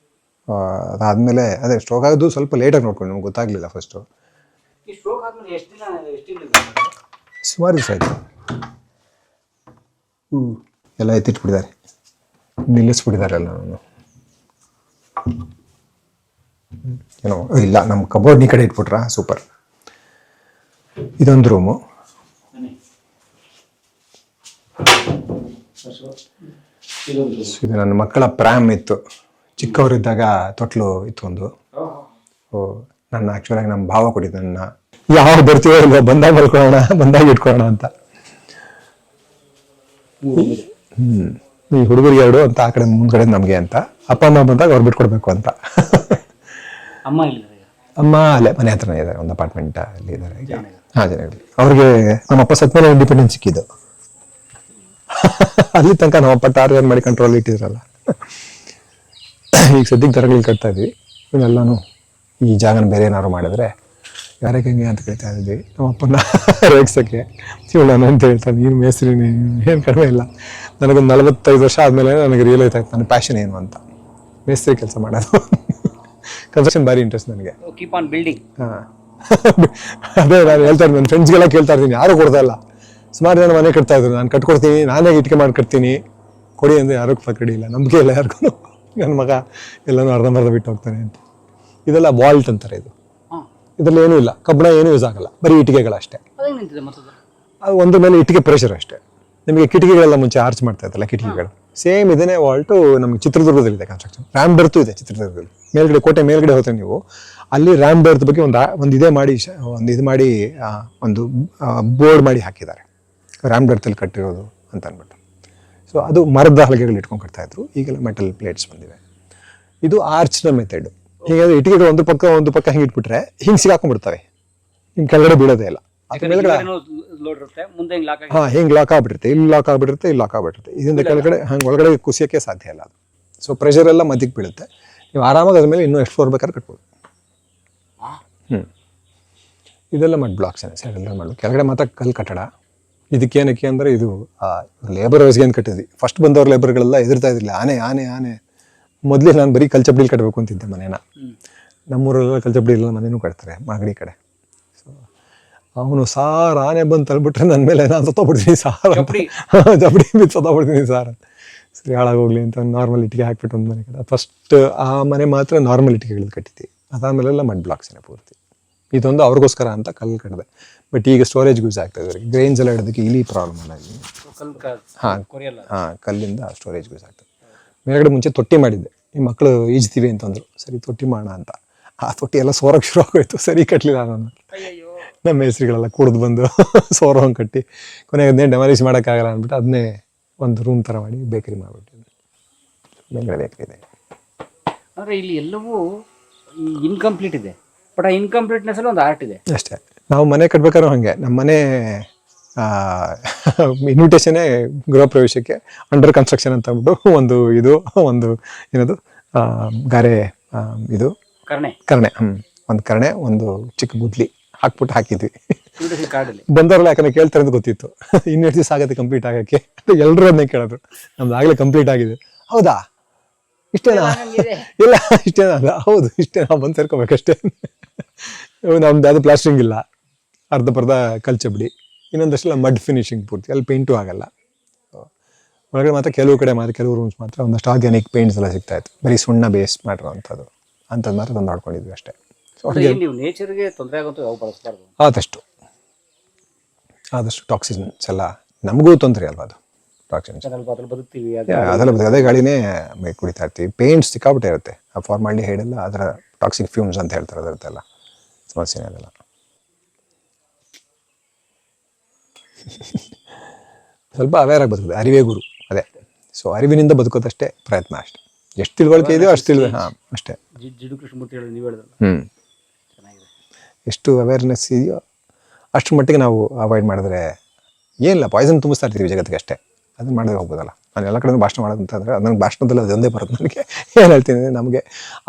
[SPEAKER 2] ಅದಾದಮೇಲೆ ಅದೇ ಸ್ಟ್ರೋಕ್ ಆಗೋದು ಸ್ವಲ್ಪ ಲೇಟಾಗಿ ನೋಡ್ಕೊಂಡು, ನಮ್ಗೆ ಗೊತ್ತಾಗಲಿಲ್ಲ ಫಸ್ಟು. ಸುಮಾರು ದಿವಸ ಆಯಿತು. ಎಲ್ಲ ಎತ್ತಿಟ್ಬಿಟ್ಟಿದ್ದಾರೆ, ನಿಲ್ಲಿಸ್ಬಿಟ್ಟಿದ್ದಾರೆ ಎಲ್ಲ. ನಾನು ಏನೋ ಇಲ್ಲ, ನಮ್ಮ ಕಬೋರ್ಡ್ ಈ ಕಡೆ ಇಟ್ಬಿಟ್ರಾ, ಸೂಪರ್. ಇದೊಂದು ರೂಮು. ಇದು ನನ್ನ ಮಕ್ಕಳ ಪ್ರ್ಯಾಮ್ ಇತ್ತು, ಚಿಕ್ಕವರಿದ್ದಾಗ ತೊಟ್ಲು ಇತ್ತು ಒಂದು. ನನ್ನ ಆ್ಯಕ್ಚುಲಾಗಿ ನಮ್ಮ ಭಾವ ಕೊಟ್ಟಿದ್ದು ನನ್ನ, ಯಾವ ಬರ್ತೀವೋ ಇಲ್ಲ, ಬಂದಾಗ ಮಲ್ಕೊಳ್ಳೋಣ, ಬಂದಾಗ ಇಟ್ಕೊಳ್ಳೋಣ ಅಂತ. ಈ ಹುಡುಗರಿಗೆ 2 ಅಂತ, ಆ ಕಡೆ ಮುಂದ್ಗಡೆ ನಮಗೆ ಅಂತ. ಅಪ್ಪ ಅಮ್ಮ ಬಂದಾಗ ಅವ್ರು ಬಿಟ್ಕೊಡ್ಬೇಕು ಅಂತ. ಅಮ್ಮ ಅಲ್ಲೇ ಮನೆ ಹತ್ರನೇ ಇದ್ದಾರೆ, ಒಂದು ಅಪಾರ್ಟ್ಮೆಂಟ್ ಅಲ್ಲಿ ಇದ್ದಾರೆ. ಹಾಂ, ಜನಗಳು. ಅವ್ರಿಗೆ ನಮ್ಮಪ್ಪ ಸತ್ಮೇಲೆ ಇಂಡಿಪೆಂಡೆನ್ಸ್ ಸಿಕ್ಕಿದ್ದು. ಅಲ್ಲಿ ತನಕ ನಮ್ಮಪ್ಪ ಟಾರ್ಗೆಟ್ ಮಾಡಿ ಕಂಟ್ರೋಲ್ ಇಟ್ಟಿದ್ರಲ್ಲ. ಈಗ ಸದ್ಯಕ್ಕೆ ದರಗಳಿಗೆ ಕಟ್ತಾ ಇದ್ವಿ. ಇವನ್ನೆಲ್ಲನೂ ಈ ಜಾಗನ ಬೇರೆ ಏನಾದ್ರು ಮಾಡಿದ್ರೆ ಯಾರಕ್ಕೆ ಹೆಂಗೆ ಅಂತ ಕೇಳ್ತಾ ಇದ್ವಿ ನಮ್ಮಪ್ಪನ ರೇಗ್ಸೋಕ್ಕೆ. ನಾನು ಅಂತ ಹೇಳ್ತಾನೆ, ನೀನು ಮೇಸ್ತ್ರಿ, ಏನು ಕಡಿಮೆ ಇಲ್ಲ. ನನಗೊಂದು 45 ವರ್ಷ ಆದಮೇಲೆ ನನಗೆ ರಿಯಲೈಸ್ ಆಯ್ತು ನನ್ನ ಪ್ಯಾಷನ್ ಏನು ಅಂತ. ಮೇಸ್ತ್ರಿ ಕೆಲಸ ಮಾಡೋದು. ಕನ್ಸ್ಟ್ರಕ್ಷನ್ ಭಾರಿ ಇಂಟ್ರೆಸ್ಟ್ ನನಗೆ. ಹಾಂ, ಅದೇ ನಾನು ಹೇಳ್ತಾ ಇದ್ದೀನಿ, ನನ್ನ ಫ್ರೆಂಡ್ಸ್ಗೆಲ್ಲ ಕೇಳ್ತಾ ಇರ್ತೀನಿ, ಯಾರೂ ಕೊಡ್ತಾ ಇಲ್ಲ. ಸುಮಾರು ಜನ ಮನೆ ಕಟ್ತಾ ಇದ್ರು, ನಾನು ಕಟ್ಕೊಡ್ತೀನಿ, ನಾನೇ ಇಟ್ಕೆ ಮಾಡಿ ಕಟ್ತೀನಿ, ಕೊಡಿ ಅಂದರೆ ಯಾರೂ ಕಡಿ ಇಲ್ಲ, ನಂಬಿಕೆ ಇಲ್ಲ ಯಾರಿಗೂ. ನನ್ನ ಮಗ ಎಲ್ಲನೂ ಅರ್ಧಂಬರ್ಧ ಬಿಟ್ಟು ಹೋಗ್ತಾನೆ ಅಂತ. ಇದೆಲ್ಲ ವಾಲ್ಟ್ ಅಂತಾರೆ. ಇದರಲ್ಲಿ ಏನೂ ಇಲ್ಲ, ಕಬ್ಬಣ ಏನೂ ಯೂಸ್ ಆಗಲ್ಲ, ಬರೀ ಇಟ್ಟಿಗೆಗಳಷ್ಟೇ. ಅದು ಒಂದ್ರ ಮೇಲೆ ಇಟ್ಟಿಗೆ ಪ್ರೆಷರ್ ಅಷ್ಟೇ. ನಿಮಗೆ ಕಿಟಕಿಗಳೆಲ್ಲ ಮುಂಚೆ ಆರ್ಚ್ ಮಾಡ್ತಾ ಇದ್ದಲ್ಲ ಕಿಟಕಿಗಳು, ಸೇಮ್ ಇದನ್ನೇ ವಾಲ್ಟು ನಮಗೆ ಚಿತ್ರದುರ್ಗದಲ್ಲಿದೆ ಕನ್ಸ್ಟ್ರಕ್ಷನ್. ರ್ಯಾಮ್ ಬೆರ್ತು ಇದೆ ಚಿತ್ರದುರ್ಗದಲ್ಲಿ. ಮೇಲ್ಗಡೆ ಕೋಟೆ ಮೇಲ್ಗಡೆ ಹೋದ್ರೆ ನೀವು, ಅಲ್ಲಿ ರ್ಯಾಮ್ ಬೆರ್ತ್ ಬಗ್ಗೆ ಒಂದು ಇದೇ ಮಾಡಿ, ಒಂದು ಬೋರ್ಡ್ ಮಾಡಿ ಹಾಕಿದ್ದಾರೆ, ರ್ಯಾಮ್ ಬೆರ್ತಲ್ಲಿ ಕಟ್ಟಿರೋದು ಅಂತ ಅಂದ್ಬಿಟ್ಟು. ಸೊ ಅದು ಮರದ ಹಲಗೆಗಳು ಇಟ್ಕೊಂಡು ಕಟ್ತಾ ಇದ್ರು. ಈಗೆಲ್ಲ ಮೆಟಲ್ ಪ್ಲೇಟ್ಸ್ ಬಂದಿವೆ. ಇದು ಆರ್ಚ್ನ ಮೆಥಡ್. ಹೀಗಾದ್ರೆ ಇಟ್ಟಿಗೆಗಳು ಒಂದು ಪಕ್ಕ ಹಿಂಗೆ ಇಟ್ಬಿಟ್ರೆ ಹಿಂಗೆ ಸಿಗಾಕೊಂಡ್ಬಿಡ್ತವೆ, ಹಿಂಗೆ ಕೆಳಗಡೆ ಬೀಳೋದೇ ಇಲ್ಲ. ಮೇಲ್ಗಡೆ ಹಿಂಗೆ ಲಾಕ್ ಆಗ್ಬಿಟ್ಟಿರುತ್ತೆ, ಇಲ್ಲಿ ಲಾಕ್ ಆಗ್ಬಿಟ್ಟಿರುತ್ತೆ, ಇಲ್ಲಿ ಲಾಕ್ ಆಗ್ಬಿಟ್ಟಿರುತ್ತೆ. ಇದರಿಂದ ಕೆಳಗಡೆ ಹಂಗೆ ಒಳಗಡೆ ಕುಸಿಯೋಕ್ಕೆ ಸಾಧ್ಯ ಇಲ್ಲ ಅದು. ಸೊ ಪ್ರೆಷರ್ ಎಲ್ಲ ಮಧ್ಯಕ್ಕೆ ಬೀಳುತ್ತೆ. ನೀವು ಆರಾಮಾಗಿ ಅದ್ರ ಮೇಲೆ ಇನ್ನೂ ಎಷ್ಟು ಫ್ಲೋರ್ ಬೇಕಾದ್ರೆ ಕಟ್ಬೋದು. ಇದೆಲ್ಲ ಮಡ್ ಬ್ಲಾಕ್ಸ್ ಸೈಡೆಲ್ಲ ಮಾಡೋದು. ಕೆಳಗಡೆ ಮಾತ್ರ ಕಲ್ಲು ಕಟ್ಟಡ. ಇದಕ್ಕೇನಕ್ಕೆ ಅಂದರೆ ಇದು ಲೇಬರ್ ವೈಸ್ಗೆ ಅಂತ ಕಟ್ಟಿದ್ವಿ. ಫಸ್ಟ್ ಬಂದವ್ರ ಲೇಬರ್ಗಳೆಲ್ಲ ಎದುರ್ತಾ ಇದ್ದಿಲ್ಲ, ಆನೆ ಆನೆ ಆನೆ. ಮೊದಲೇ ನಾನು ಬರೀ ಕಲ್ಚಪ್ಡಿಲಿ ಕಟ್ಟಬೇಕು ಅಂತಿದ್ದೆ ಮನೇನ. ನಮ್ಮೂರಲ್ಲೆಲ್ಲ ಕಲ್ಚಪ್ಡಿ ಇಲ್ಲ, ಮನೇನೂ ಕಟ್ತಾರೆ ಮಾಗಡಿ ಕಡೆ. ಅವನು ಸಾರ್ ಆನೆ ಬಂದು ತಳ್ಬಿಟ್ರೆ ನನ್ನ ಮೇಲೆ ನಾನು ಸತ್ತೋಗ್ಬಿಡ್ತೀನಿ ಸಾರ್ ಅಂತ
[SPEAKER 3] ಚಪ್ಪಡಿ.
[SPEAKER 2] ಜಪಡಿ ಬಿದ್ದು ಸತ್ತೋಗ್ಬಿಡ್ತೀನಿ ಸಾರ್ ಅಂತ. ಸರಿ ಹಾಳಾಗೋಗ್ಲಿ ಅಂತ ನಾರ್ಮಲ್ ಇಟ್ಟಿಗೆ ಹಾಕ್ಬಿಟ್ಟು ಒಂದು ಮನೆ ಕಡೆ ಫಸ್ಟ್ ಆ ಮನೆ ಮಾತ್ರ ನಾರ್ಮಲ್ ಇಟ್ಟಿಗೆಗಳು ಕಟ್ಟಿದ್ವಿ. ಅದಾದಮೇಲೆಲ್ಲ ಮಡ್ ಬ್ಲಾಕ್ಸೇ ಪೂರ್ತಿ. ಇದೊಂದು ಅವ್ರಿಗೋಸ್ಕರ ಅಂತ ಕಲ್ಲು ಕಟ್ಟಿದೆ. ಬಟ್ ಈಗ ಸ್ಟೋರೇಜ್ಗೆ ಯೂಸ್ ಆಗ್ತಾ ಇದ್ದಾರೆ. ಗ್ರೈನ್ಸ್ ಎಲ್ಲ ಇಡೋದಕ್ಕೆ ಇಲಿ ಪ್ರಾಬ್ಲಮ್ ಅಲ್ಲ ಇಲ್ಲಿ. ಹಾಂ ಕಲ್ಲಿಂದ ಸ್ಟೋರೇಜ್ಗೆ ಯೂಸ್ ಆಗ್ತದೆ. ಮೇಲ್ಗಡೆ ಮುಂಚೆ ತೊಟ್ಟಿ ಮಾಡಿದ್ದೆ. ಈ ಮಕ್ಕಳು ಈಜ್ತೀವಿ ಅಂತಂದ್ರು. ಸರಿ ತೊಟ್ಟಿ ಮಾಡೋಣ ಅಂತ. ಆ ತೊಟ್ಟಿ ಎಲ್ಲ ಸೋರಕ್ಕೆ ಶುರು ಆಗೋಯ್ತು. ಸರಿ ಕಟ್ಟಲಿಲ್ಲ ನಾನು. ನಮ್ಮ ಹೆಸರುಗಳೆಲ್ಲ ಕುಡಿದು ಬಂದು ಸೋರೋಂಗೆ ಕಟ್ಟಿ ಕೊನೆಗೆ ಅದನ್ನೇ ಡೆಮಾಲಿಷ್ ಮಾಡೋಕ್ಕಾಗಲ್ಲ ಅಂದ್ಬಿಟ್ಟು ಅದನ್ನೇ ಒಂದು ರೂಮ್ ಥರ ಮಾಡಿ ಬೇಕರಿ ಮಾಡಿಬಿಟ್ಟಿದ್ದೆ. ಮೇಲ್ಗಡೆ ಬೇಕರಿ ಇದೆ.
[SPEAKER 3] ಅಂದರೆ ಇಲ್ಲಿ ಎಲ್ಲವೂ ಇನ್ಕಂಪ್ಲೀಟ್ ಇದೆ. ಬಟ್ ಆ ಇನ್ಕಂಪ್ಲೀಟ್ನೆಸ್ ಅಲ್ಲಿ ಒಂದು ಆರ್ಟ್ ಇದೆ
[SPEAKER 2] ಅಷ್ಟೇ. ನಾವು ಮನೆ ಕಟ್ಬೇಕಾದ್ರೂ ಹಾಗೆ ನಮ್ಮ ಮನೆ ಇನ್ವಿಟೇಷನ್ನೇ ಗೃಹ ಪ್ರವೇಶಕ್ಕೆ ಅಂಡರ್ ಕನ್ಸ್ಟ್ರಕ್ಷನ್ ಅಂತ ಅಂದ್ಬಿಟ್ಟು ಒಂದು ಏನದು ಗಾರೆ ಇದು ಕರ್ಣೆ ಒಂದು ಕರ್ಣೆ ಒಂದು ಚಿಕ್ಕ ಗುದ್ಲಿ ಹಾಕ್ಬಿಟ್ಟು ಹಾಕಿದ್ವಿ.
[SPEAKER 3] ಕಾರ್ಡಲ್ಲಿ
[SPEAKER 2] ಬಂದವರೆಲ್ಲ ಯಾಕಂದ್ರೆ ಕೇಳ್ತಾರೆ ಅಂತ ಗೊತ್ತಿತ್ತು. ಇನ್ನೆಷ್ಟು ದಿವಸ ಆಗುತ್ತೆ ಕಂಪ್ಲೀಟ್ ಆಗೋಕ್ಕೆ ಅಂತ ಎಲ್ಲರೂ ಅದನ್ನೇ ಕೇಳಿದ್ರು. ನಮ್ದು ಆಗಲೇ ಕಂಪ್ಲೀಟ್ ಆಗಿದೆ. ಹೌದಾ ಇಷ್ಟೇನಾ? ಇಲ್ಲ ಇಷ್ಟೇನಾ ಅಲ್ಲ ಹೌದು ಇಷ್ಟೇನಾ ಬಂದು ಸೇರ್ಕೋಬೇಕಷ್ಟೇ. ನಮ್ದು ಅದು ಪ್ಲಾಸ್ಟ್ರಿಂಗ್ ಇಲ್ಲ, ಅರ್ಧ ಕಲ್ಚಬ್ಡಿ, ಇನ್ನೊಂದಷ್ಟೆಲ್ಲ ಮಡ್ ಫಿನಿಶಿಂಗ್ ಪೂರ್ತಿ. ಅಲ್ಲಿ ಪೇಂಟು ಆಗಲ್ಲ. ಒಳಗಡೆ ಮಾತ್ರ ಕೆಲವು ರೂಮ್ಸ್ ಮಾತ್ರ ಒಂದಷ್ಟು ಆರ್ಗ್ಯಾನಿಕ್ ಪೇಂಟ್ಸ್ ಎಲ್ಲ ಸಿಗ್ತಾ ಇತ್ತು. ಬರೀ ಸುಣ್ಣ ಬೇಸ್ ಮಾಡಿರೋವಂಥದ್ದು ಅಂಥದ್ದು ಮಾತ್ರ ತಂದು ಮಾಡ್ಕೊಂಡಿದ್ವಿ ಅಷ್ಟೇ.
[SPEAKER 3] ನೀವು ನೇಚರ್ಗೆ ತೊಂದರೆ ಆಗುತ್ತೋ ಯಾವ ಬಳಸಬಾರ್ದು.
[SPEAKER 2] ಆದಷ್ಟು ಟಾಕ್ಸಿನ್ಸ್ ಎಲ್ಲ ನಮಗೂ ತೊಂದರೆ ಅಲ್ವಾ ಅದು. ಟಾಕ್ಸಿನ್ಸ್
[SPEAKER 3] ಬದುಕ್ತೀವಿ
[SPEAKER 2] ಅದೆಲ್ಲ ಅದೇ ಗಾಳಿನೇ ಕುಡಿತಾ ಇರ್ತೀವಿ. ಪೇಂಟ್ಸ್ ಸಿಕ್ಕಾಬಿಟ್ಟೆ ಇರುತ್ತೆ. ಆ ಫಾರ್ಮಾಲ್ಡಿಹೈಡ್ ಎಲ್ಲ ಅದರ ಟಾಕ್ಸಿಕ್ ಫ್ಯೂಮ್ಸ್ ಅಂತ ಹೇಳ್ತಾರೆ. ಅದರದ್ದೆಲ್ಲ ಸಮಸ್ಯೆನೇ ಅದೆಲ್ಲ. ಸ್ವಲ್ಪ ಅವೇರ್ ಆಗಿ ಬದುಕೋದು. ಅರಿವೇ ಗುರು ಅದೇ. ಸೊ ಅರಿವಿನಿಂದ ಬದುಕೋದಷ್ಟೇ ಪ್ರಯತ್ನ ಅಷ್ಟೇ. ಎಷ್ಟು ತಿಳುವಳಿಕೆ ಇದೆಯೋ ಅಷ್ಟು ಅಷ್ಟೇ.
[SPEAKER 3] ಜಿಡು ಕೃಷ್ಣಮೂರ್ತಿ ಹೇಳಿ ನೀವು ಹೇಳಿದ್ರಲ್ಲ ಚೆನ್ನಾಗಿದೆ.
[SPEAKER 2] ಎಷ್ಟು ಅವೇರ್ನೆಸ್ ಇದೆಯೋ ಅಷ್ಟು ಮಟ್ಟಿಗೆ ನಾವು ಅವಾಯ್ಡ್ ಮಾಡಿದ್ರೆ ಏನಿಲ್ಲ. ಪಾಯ್ಸನ್ ತುಂಬಿಸ್ತಾ ಇರ್ತೀವಿ ಜಗತ್ತಿಗೆ ಅಷ್ಟೇ. ಅದನ್ನ ಮಾಡಿದ್ರೆ ಹೋಗ್ಬೋದಲ್ಲ. ನಾನು ಎಲ್ಲ ಕಡೆ ಭಾಷಣ ಮಾಡೋದಂತಂದರೆ ಅದು ನನಗೆ ಭಾಷಣದಲ್ಲಿ ಅದೊಂದೇ ಬರುತ್ತೆ. ನನಗೆ ಏನು ಹೇಳ್ತೀನಿ ಅಂದರೆ ನಮಗೆ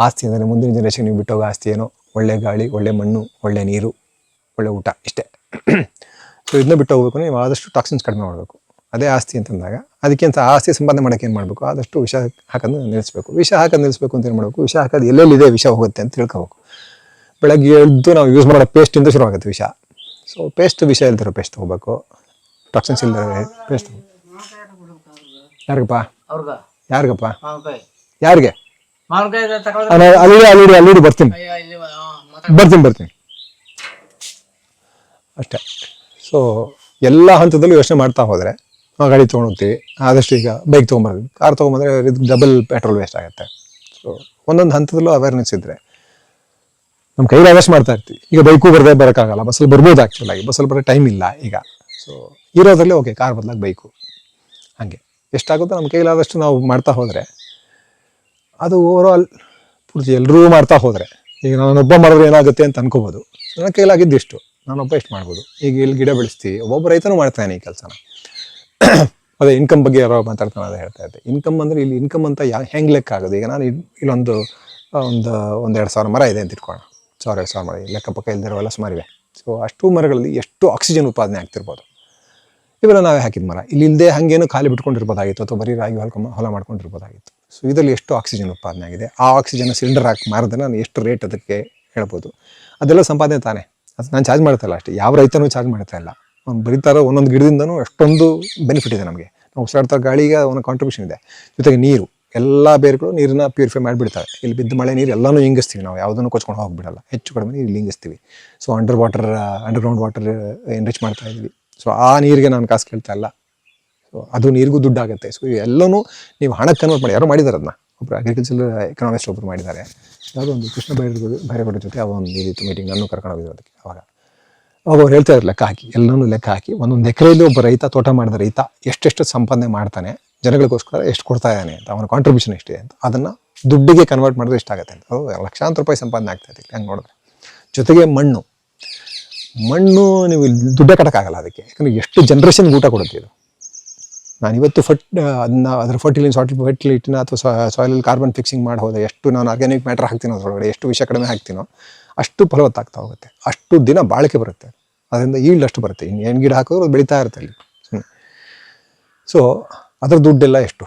[SPEAKER 2] ಆಸ್ತಿ ಅಂದರೆ ಮುಂದಿನ ಜನರೇಷನ್ ನೀವು ಬಿಟ್ಟೋಗೋ ಆಸ್ತಿ ಏನೋ ಒಳ್ಳೆ ಗಾಳಿ, ಒಳ್ಳೆ ಮಣ್ಣು, ಒಳ್ಳೆ ನೀರು, ಒಳ್ಳೆ ಊಟ ಇಷ್ಟೇ. ಸೊ ಇದನ್ನ ಬಿಟ್ಟು ಹೋಗ್ಬೇಕು. ನೀವು ಆದಷ್ಟು ಟಾಕ್ಸಿನ್ಸ್ ಕಡಿಮೆ ಮಾಡಬೇಕು. ಅದೇ ಆಸ್ತಿ ಅಂತಂದಾಗ ಅದಕ್ಕಿಂತ ಆಸ್ತಿ ಸಂಪಾದನೆ ಮಾಡೋಕ್ಕೆ ಏನು ಮಾಡಬೇಕು? ಆದಷ್ಟು ವಿಷ ಹಾಕೋದು ನಿಲ್ಲಿಸಬೇಕು. ವಿಷ ಹಾಕೋದು ನಿಲ್ಲಿಸಬೇಕು ಅಂತ ಏನು ಮಾಡಬೇಕು? ವಿಷ ಹಾಕೋದು ಎಲ್ಲೆಲ್ಲಿದೆ ವಿಷ ಹೋಗುತ್ತೆ ಅಂತ ತಿಳ್ಕೋಬೇಕು. ಬೆಳಗ್ಗೆ ಎದ್ದು ನಾವು ಯೂಸ್ ಮಾಡೋ ಪೇಸ್ಟಿಂದ ಶುರು ಆಗುತ್ತೆ ವಿಷ. ಸೊ ಪೇಸ್ಟ್ ವಿಷ ಇಲ್ದಿರೋ ಪೇಸ್ಟ್ ತೊಗೋಬೇಕು. ಟಾಕ್ಸಿನ್ಸ್ ಇಲ್ದಿರೋ ಪೇಸ್ಟ್ ಯಾರಿಗಪ್ಪ ಯಾರಿಗೆ ಅಲ್ಲಿ ಬರ್ತೀನಿ ಅಷ್ಟೇ. ಸೊ ಎಲ್ಲ ಹಂತದಲ್ಲೂ ಯೋಚನೆ ಮಾಡ್ತಾ ಹೋದರೆ ನಾವು ಗಾಡಿ ತೊಗೊಂಡೋಗ್ತೀವಿ. ಆದಷ್ಟು ಈಗ ಬೈಕ್ ತೊಗೊಂಬರ್ತೀವಿ. ಕಾರ್ ತೊಗೊಂಬಂದರೆ ಇದು ಡಬಲ್ ಪೆಟ್ರೋಲ್ ವೇಸ್ಟ್ ಆಗುತ್ತೆ. ಸೊ ಒಂದೊಂದು ಹಂತದಲ್ಲೂ ಅವೇರ್ನೆಸ್ ಇದ್ದರೆ ನಮ್ಮ ಕೈಲಿ ಆದಷ್ಟು ಮಾಡ್ತಾ ಇರ್ತೀವಿ. ಈಗ ಬೈಕು ಬರೋಕ್ಕಾಗಲ್ಲ. ಬಸ್ಸಲ್ಲಿ ಬರ್ಬೋದು ಆ್ಯಕ್ಚುಲಾಗಿ. ಬಸ್ಸಲ್ಲಿ ಬರೋ ಟೈಮ್ ಇಲ್ಲ ಈಗ. ಸೊ ಇರೋದ್ರಲ್ಲಿ ಓಕೆ ಕಾರ್ ಬದಲಾಗಿ ಬೈಕು. ಹಾಗೆ ಎಷ್ಟಾಗುತ್ತೋ ನಮ್ಮ ಕೈಲಾದಷ್ಟು ನಾವು ಮಾಡ್ತಾ ಹೋದರೆ ಅದು ಓವರಾಲ್ ಪೂರ್ತಿ ಎಲ್ಲರೂ ಮಾಡ್ತಾ ಹೋದರೆ ಈಗ ನಾನೊಬ್ಬ ಮಾಡಿದ್ರೆ ಏನಾಗುತ್ತೆ ಅಂತ ಅನ್ಕೋಬೋದು. ನನ್ನ ಕೈಲಾಗಿದ್ದು ಇಷ್ಟು ನಾನೊಬ್ಬ ಎಷ್ಟು ಮಾಡ್ಬೋದು. ಈಗ ಇಲ್ಲಿ ಗಿಡ ಬೆಳೆಸ್ತೀವಿ. ಒಬ್ಬೊಬ್ಬ ರೈತನೂ ಮಾಡ್ತಾನೆ ಈ ಕೆಲಸನ. ಅದೇ ಇನ್ಕಮ್ ಬಗ್ಗೆ ಯಾರೋ ಮಾತಾಡ್ತಾನೆ ಅದೇ ಹೇಳ್ತಾ ಇದ್ದೆ. ಇನ್ಕಮ್ ಅಂದರೆ ಇಲ್ಲಿ ಇನ್ಕಮ್ ಅಂತ ಹೆಂಗೆ ಲೆಕ್ಕ ಆಗೋದು? ಈಗ ನಾನು ಇಲ್ಲೊಂದು 1-2 ಸಾವಿರ ಮರ ಇದೆ ಅಂತ ಇಟ್ಕೋಣ. 1,000-2,000 ಮರ ಲೆಕ್ಕ ಪಕ್ಕ ಇಲ್ದಿರೋವೆಲ್ಲ ಸುಮಾರಿವೆ. ಸೊ ಅಷ್ಟು ಮರಗಳಲ್ಲಿ ಎಷ್ಟು ಆಕ್ಸಿಜನ್ ಉತ್ಪಾದನೆ ಆಗ್ತಿರ್ಬೋದು. ಇವೆಲ್ಲ ನಾವೇ ಹಾಕಿದ ಮರ. ಇಲ್ಲಿ ಇಲ್ಲದೆ ಹಾಗೇನು ಖಾಲಿ ಬಿಟ್ಕೊಂಡಿರ್ಬೋದಾಗಿತ್ತು ಅಥವಾ ಬರೀ ರಾಗಿ ಹೊಲ ಮಾಡ್ಕೊಂಡಿರ್ಬೋದಾಗಿತ್ತು. ಸೊ ಇದರಲ್ಲಿ ಎಷ್ಟು ಆಕ್ಸಿಜನ್ ಉತ್ಪಾದನೆ ಆಗಿದೆ. ಆ ಆಕ್ಸಿಜನ್ ಸಿಲಿಂಡರ್ ಹಾಕಿ ಮಾರಿದ್ರೆ ನಾನು ಎಷ್ಟು ರೇಟ್ ಅದಕ್ಕೆ ಹೇಳ್ಬೋದು. ಅದೆಲ್ಲ ಸಂಪಾದನೆ ತಾನೇ. ಅದು ನಾನು ಚಾರ್ಜ್ ಮಾಡ್ತಾ ಇಲ್ಲ ಅಷ್ಟೇ. ಯಾವ ರೈತನೂ ಚಾರ್ಜ್ ಮಾಡ್ತಾ ಇಲ್ಲ. ಅವ್ನು ಬರೀತಾರೋ ಒಂದೊಂದು ಗಿಡದಿಂದನೂ ಎಷ್ಟೊಂದು ಬೆನಿಫಿಟ್ ಇದೆ ನಮಗೆ. ನಾವು ಉಸಿರಾಡ್ತಾ ಗಾಳಿಗೆ ಒಂದು ಕಾಂಟ್ರಿಬ್ಯೂಷನ್ ಇದೆ. ಜೊತೆಗೆ ನೀರು ಎಲ್ಲ ಬೇರುಗಳು ನೀರನ್ನ ಪ್ಯೂರಿಫೈ ಮಾಡಿಬಿಡ್ತವೆ. ಇಲ್ಲಿ ಬಿದ್ದ ಮಳೆ ನೀರು ಎಲ್ಲನೂ ಇಂಗಿಸ್ತೀವಿ ನಾವು. ಯಾವುದನ್ನು ಕೊಚ್ಕೊಂಡು ಹೋಗ್ಬಿಡಲ್ಲ. ಹೆಚ್ಚು ಕಡಿಮೆ ನೀರು ಇಲ್ಲಿ ಇಂಗಿಸ್ತೀವಿ. ಸೊ ಅಂಡರ್ಗ್ರೌಂಡ್ ವಾಟರ್ ಎನ್ರಿಚ್ ಮಾಡ್ತಾ ಇದ್ವಿ. ಸೊ ಆ ನೀರಿಗೆ ನಾನು ಕಾಸು ಕೇಳ್ತಾ ಇಲ್ಲ. ಸೊ ಅದು ನೀರಿಗೂ ದುಡ್ಡಾಗುತ್ತೆ. ಸೊ ಎಲ್ಲನೂ ನೀವು ಹಣಕ್ಕೆ ಕನ್ವರ್ಟ್ ಮಾಡಿ. ಯಾರೋ ಮಾಡಿದ್ದಾರೆ ಅದನ್ನ. ಒಬ್ಬರು ಅಗ್ರಿಕಲ್ಚರ್ ಎಕನಾಮಿಸ್ಟ್ ಒಬ್ಬರು ಮಾಡಿದ್ದಾರೆ. ಯಾವುದೋ ಒಂದು ಕೃಷ್ಣ ಬೈರೇಗೌಡರ ಜೊತೆ ಒಂದು ಇದಿತ್ತು ಮೀಟಿಂಗ್. ನಾನು ಕರ್ಕೊಂಡು ಹೋಗಿದ್ದು ಅದಕ್ಕೆ. ಅವಾಗ ಅವ್ರು ಹೇಳ್ತಾ ಇದ್ರು ಲೆಕ್ಕ ಹಾಕಿ ಎಲ್ಲನೂ ಲೆಕ್ಕ ಹಾಕಿ ಒಂದೊಂದು ಎಕರೆಯಲ್ಲಿ ಒಬ್ಬ ರೈತ ತೋಟ ಮಾಡಿದ ರೈತ ಎಷ್ಟೆಷ್ಟು ಸಂಪಾದನೆ ಮಾಡ್ತಾನೆ, ಜನಗಳಿಗೋಸ್ಕರ ಎಷ್ಟು ಕೊಡ್ತಾ ಇದ್ದಾನೆ ಅಂತ, ಅವನ ಕಾಂಟ್ರಿಬ್ಯೂಷನ್ ಎಷ್ಟಿದೆ ಅಂತ, ಅದನ್ನು ದುಡ್ಡಿಗೆ ಕನ್ವರ್ಟ್ ಮಾಡಿದ್ರೆ ಎಷ್ಟಾಗುತ್ತೆ ಅಂತ. ಅದು ಲಕ್ಷಾಂತರ ರೂಪಾಯಿ ಸಂಪಾದನೆ ಆಗ್ತಾಯಿದೆ ಹಂಗೆ ನೋಡಿದ್ರೆ. ಜೊತೆಗೆ ಮಣ್ಣು ನೀವು ದುಡ್ಡೇ ಕಟ್ಟಕ್ಕಾಗಲ್ಲ ಅದಕ್ಕೆ. ಯಾಕಂದರೆ ಎಷ್ಟು ಜನ್ರೇಷನ್ಗೆ ಊಟ ಕೊಡುತ್ತೆ ಇದು. ನಾನು ಇವತ್ತು ಅದರ ಫರ್ಟಿಲಿಟಿನ ಅಥವಾ ಸಾಯಿಲಲ್ಲಿ ಕಾರ್ಬನ್ ಫಿಕ್ಸಿಂಗ್ ಮಾಡಿ ಹೋದೆ, ಎಷ್ಟು ನಾನು ಆರ್ಗ್ಯಾನಿಕ್ ಮ್ಯಾಟ್ರ್ ಹಾಕ್ತೀನೋ ಅದರೊಳಗಡೆ, ಎಷ್ಟು ವಿಷ ಕಡಿಮೆ ಹಾಕ್ತೀನೋ ಅಷ್ಟು ಫಲವತ್ತಾಗ್ತಾ ಹೋಗುತ್ತೆ. ಅಷ್ಟು ದಿನ ಬಾಳಿಕೆ ಬರುತ್ತೆ. ಅದರಿಂದ ಈಲ್ಡ್ ಅಷ್ಟು ಬರುತ್ತೆ. ಇನ್ನು ಏನು ಗಿಡ ಹಾಕಿದ್ರು ಅದು ಬೆಳೀತಾ ಇರುತ್ತೆ ಅಲ್ಲಿ ಸುಮ್ಮನೆ. ಸೊ ಅದರ ದುಡ್ಡೆಲ್ಲ ಎಷ್ಟು.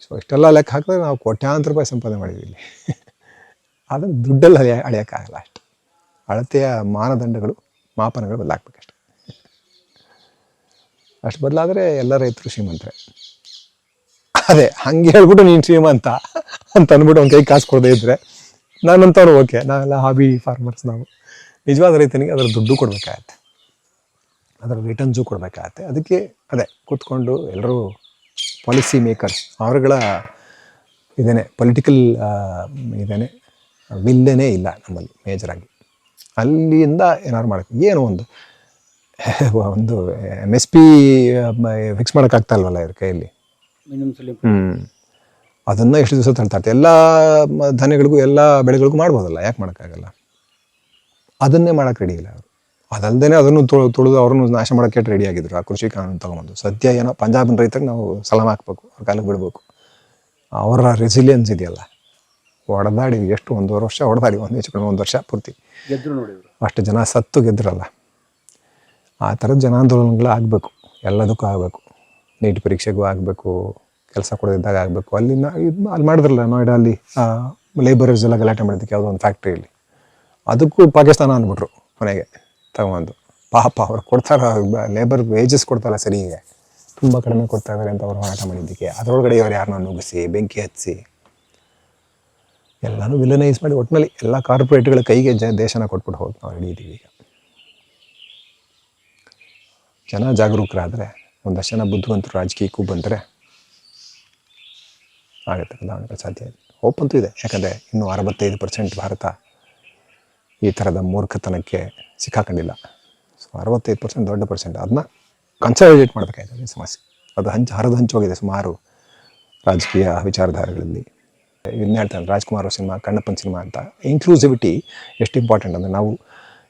[SPEAKER 2] ಸೊ ಇಷ್ಟೆಲ್ಲ ಲೆಕ್ಕ ಹಾಕಿದ್ರೆ ನಾವು ಕೋಟ್ಯಾಂತರ ರೂಪಾಯಿ ಸಂಪಾದನೆ ಮಾಡಿದ್ವಿ ಇಲ್ಲಿ. ಅದನ್ನು ದುಡ್ಡೆಲ್ಲ ಅಳೆಯೋಕ್ಕಾಗಲ್ಲ ಅಷ್ಟು. ಅಳತೆಯ ಮಾನದಂಡಗಳು ಮಾಪನಗಳು ಬದಲಾಗಬೇಕಷ್ಟೆ. ಅಷ್ಟು ಬದಲಾದರೆ ಎಲ್ಲ ರೈತರು ಶ್ರೀಮಂತರೆ. ಅದೇ ಹಂಗೆ ಹೇಳ್ಬಿಟ್ಟು ನೀನು ಶ್ರೀಮಂತ ಅಂತ ಅಂದ್ಬಿಟ್ಟು ಒಂದು ಕೈ ಕಾಸು ಕೊಡದೇ ಇದ್ದರೆ ನಾನಂತವ್ರು ಓಕೆ, ನಾವೆಲ್ಲ ಹಾಬಿ ಫಾರ್ಮರ್ಸ್. ನಾವು ನಿಜವಾದ ರೈತನಿಗೆ ಅದರ ದುಡ್ಡು ಕೊಡಬೇಕಾಗತ್ತೆ, ಅದರ ರಿಟರ್ನ್ಸು ಕೊಡಬೇಕಾಗತ್ತೆ. ಅದಕ್ಕೆ ಅದೇ ಕೂತ್ಕೊಂಡು ಎಲ್ಲರೂ ಪಾಲಿಸಿ ಮೇಕರ್ಸ್ ಅವರುಗಳ ಇದೇನೆ ಪೊಲಿಟಿಕಲ್ ಇದೇನೆ ವಿಲ್ಲೇನೇ ಇಲ್ಲ ನಮ್ಮಲ್ಲಿ ಮೇಜರಾಗಿ. ಅಲ್ಲಿಂದ ಏನಾದ್ರು ಮಾಡೋಕ್ಕೆ ಏನು ಒಂದು MSP ಫಿಕ್ಸ್ ಮಾಡೋಕ್ಕಾಗ್ತಾ ಇಲ್ವಲ್ಲ ಇವ್ರ ಕೈಯಲ್ಲಿ. ಅದನ್ನು ಎಷ್ಟು ದಿವಸ ತಳ್ತಾ ಇರ್ತಾರೆ. ಎಲ್ಲ ಧಾನ್ಯಗಳಿಗೂ ಎಲ್ಲ ಬೆಳೆಗಳಿಗೂ ಮಾಡ್ಬೋದಲ್ಲ, ಯಾಕೆ ಮಾಡೋಕ್ಕಾಗಲ್ಲ? ಅದನ್ನೇ ಮಾಡೋಕ್ಕೆ ರೆಡಿ ಇಲ್ಲ ಅವರು. ಅದಲ್ಲದೆ ಅದನ್ನು ತುಳಿದು ಅವ್ರನ್ನು ನಾಶ ಮಾಡೋಕ್ಕೆ ರೆಡಿ ಆಗಿದ್ರು ಆ ಕೃಷಿ ಕಾನೂನು ತೊಗೊಂಬಂದು. ಸದ್ಯ ಏನೋ ಪಂಜಾಬಿನ ರೈತರಿಗೆ ನಾವು ಸಲಾಮ್ ಹಾಕ್ಬೇಕು, ಅವ್ರ ಕಾಲಕ್ಕೆ ಬಿಡಬೇಕು. ಅವರ ರೆಸಿಲಿಯನ್ಸ್ ಇದೆಯಲ್ಲ, ಹೊಡೆದಾಡಿವಿ ಎಷ್ಟು 1.5 ವರ್ಷ ಹೊಡೆದಾಡಿ, ಒಂದು ಹೆಚ್ಚು ಕಡಿಮೆ 1 ವರ್ಷ ಪೂರ್ತಿ
[SPEAKER 3] ಗೆದ್ರು ನೋಡಿ.
[SPEAKER 2] ಅಷ್ಟು ಜನ ಸತ್ತು ಗೆದ್ರಲ್ಲ. ಆ ಥರದ ಜನಾಂದೋಲನಗಳು ಆಗಬೇಕು, ಎಲ್ಲದಕ್ಕೂ ಆಗಬೇಕು. ನೀಟ್ ಪರೀಕ್ಷೆಗೂ ಆಗಬೇಕು, ಕೆಲಸ ಕೊಡದಿದ್ದಾಗ ಆಗಬೇಕು. ಅಲ್ಲಿ ಮಾಡಿದ್ರಲ್ಲ ನೋಯ್ಡಾ, ಅಲ್ಲಿ ಲೇಬರರ್ಸ್ ಎಲ್ಲ ಗಲಾಟೆ ಮಾಡಿದ್ದಕ್ಕೆ ಯಾವುದೋ ಒಂದು ಫ್ಯಾಕ್ಟ್ರಿಯಲ್ಲಿ, ಅದಕ್ಕೂ ಪಾಕಿಸ್ತಾನ ಅಂದ್ಬಿಟ್ರು ಕೊನೆಗೆ ತಗೊಂಡು. ಪಾಪ ಅವ್ರು ಕೊಡ್ತಾರ ಲೇಬರ್ ವೇಜಸ್ ಕೊಡ್ತಾರಲ್ಲ ಸರಿಗೆ, ತುಂಬ ಕಡಿಮೆ ಕೊಡ್ತಾ ಇದ್ದಾರೆ ಅಂತ ಅವ್ರು ಹೋರಾಟ ಮಾಡಿದ್ದಕ್ಕೆ ಅದರೊಳಗಡೆ ಇವರು ಯಾರನ್ನ ನುಗ್ಗಿಸಿ ಬೆಂಕಿ ಹಚ್ಚಿ ಎಲ್ಲನೂ ವಿಲನೈಸ್ ಮಾಡಿ ಒಟ್ಟಿನಲ್ಲಿ ಎಲ್ಲ ಕಾರ್ಪೊರೇಟ್ಗಳ ಕೈಗೆ ದೇಶನ ಕೊಟ್ಬಿಟ್ಟು ಹೋಗಿ ನಾವು ಹಿಡಿದೀವಿ. ಈಗ ಜನ ಜಾಗರೂಕರಾದರೆ, ಒಂದಷ್ಟು ಜನ ಬುದ್ಧಿವಂತರು ರಾಜಕೀಯಕ್ಕೂ ಬಂದರೆ ಆಗುತ್ತೆ, ಬದಲಾವಣೆ ಸಾಧ್ಯ ಇದೆ. ಹೋಪ್ ಅಂತೂ ಇದೆ. ಯಾಕಂದರೆ ಇನ್ನೂ 65% ಭಾರತ ಈ ಥರದ ಮೂರ್ಖತನಕ್ಕೆ ಸಿಕ್ಕಾಕೊಂಡಿಲ್ಲ. ಸೊ 65% ದೊಡ್ಡ ಪರ್ಸೆಂಟ್. ಅದನ್ನ ಕನ್ಸಾಲಿಡೇಟ್ ಮಾಡಬೇಕಾಗಿದೆ ಸಮಸ್ಯೆ. ಅದು ಹರಿದು ಹಂಚೋಗಿದೆ ಸುಮಾರು ರಾಜಕೀಯ ವಿಚಾರಧಾರೆಗಳಲ್ಲಿ. ಇದನ್ನ ಹೇಳ್ತಾನೆ ರಾಜ್ಕುಮಾರ್ ಸಿನಿಮಾ, ಕಣ್ಣಪ್ಪನ ಸಿನಿಮಾ ಅಂತ. ಇನ್ಕ್ಲೂಸಿವಿಟಿ ಎಷ್ಟು ಇಂಪಾರ್ಟೆಂಟ್ ಅಂದರೆ, ನಾವು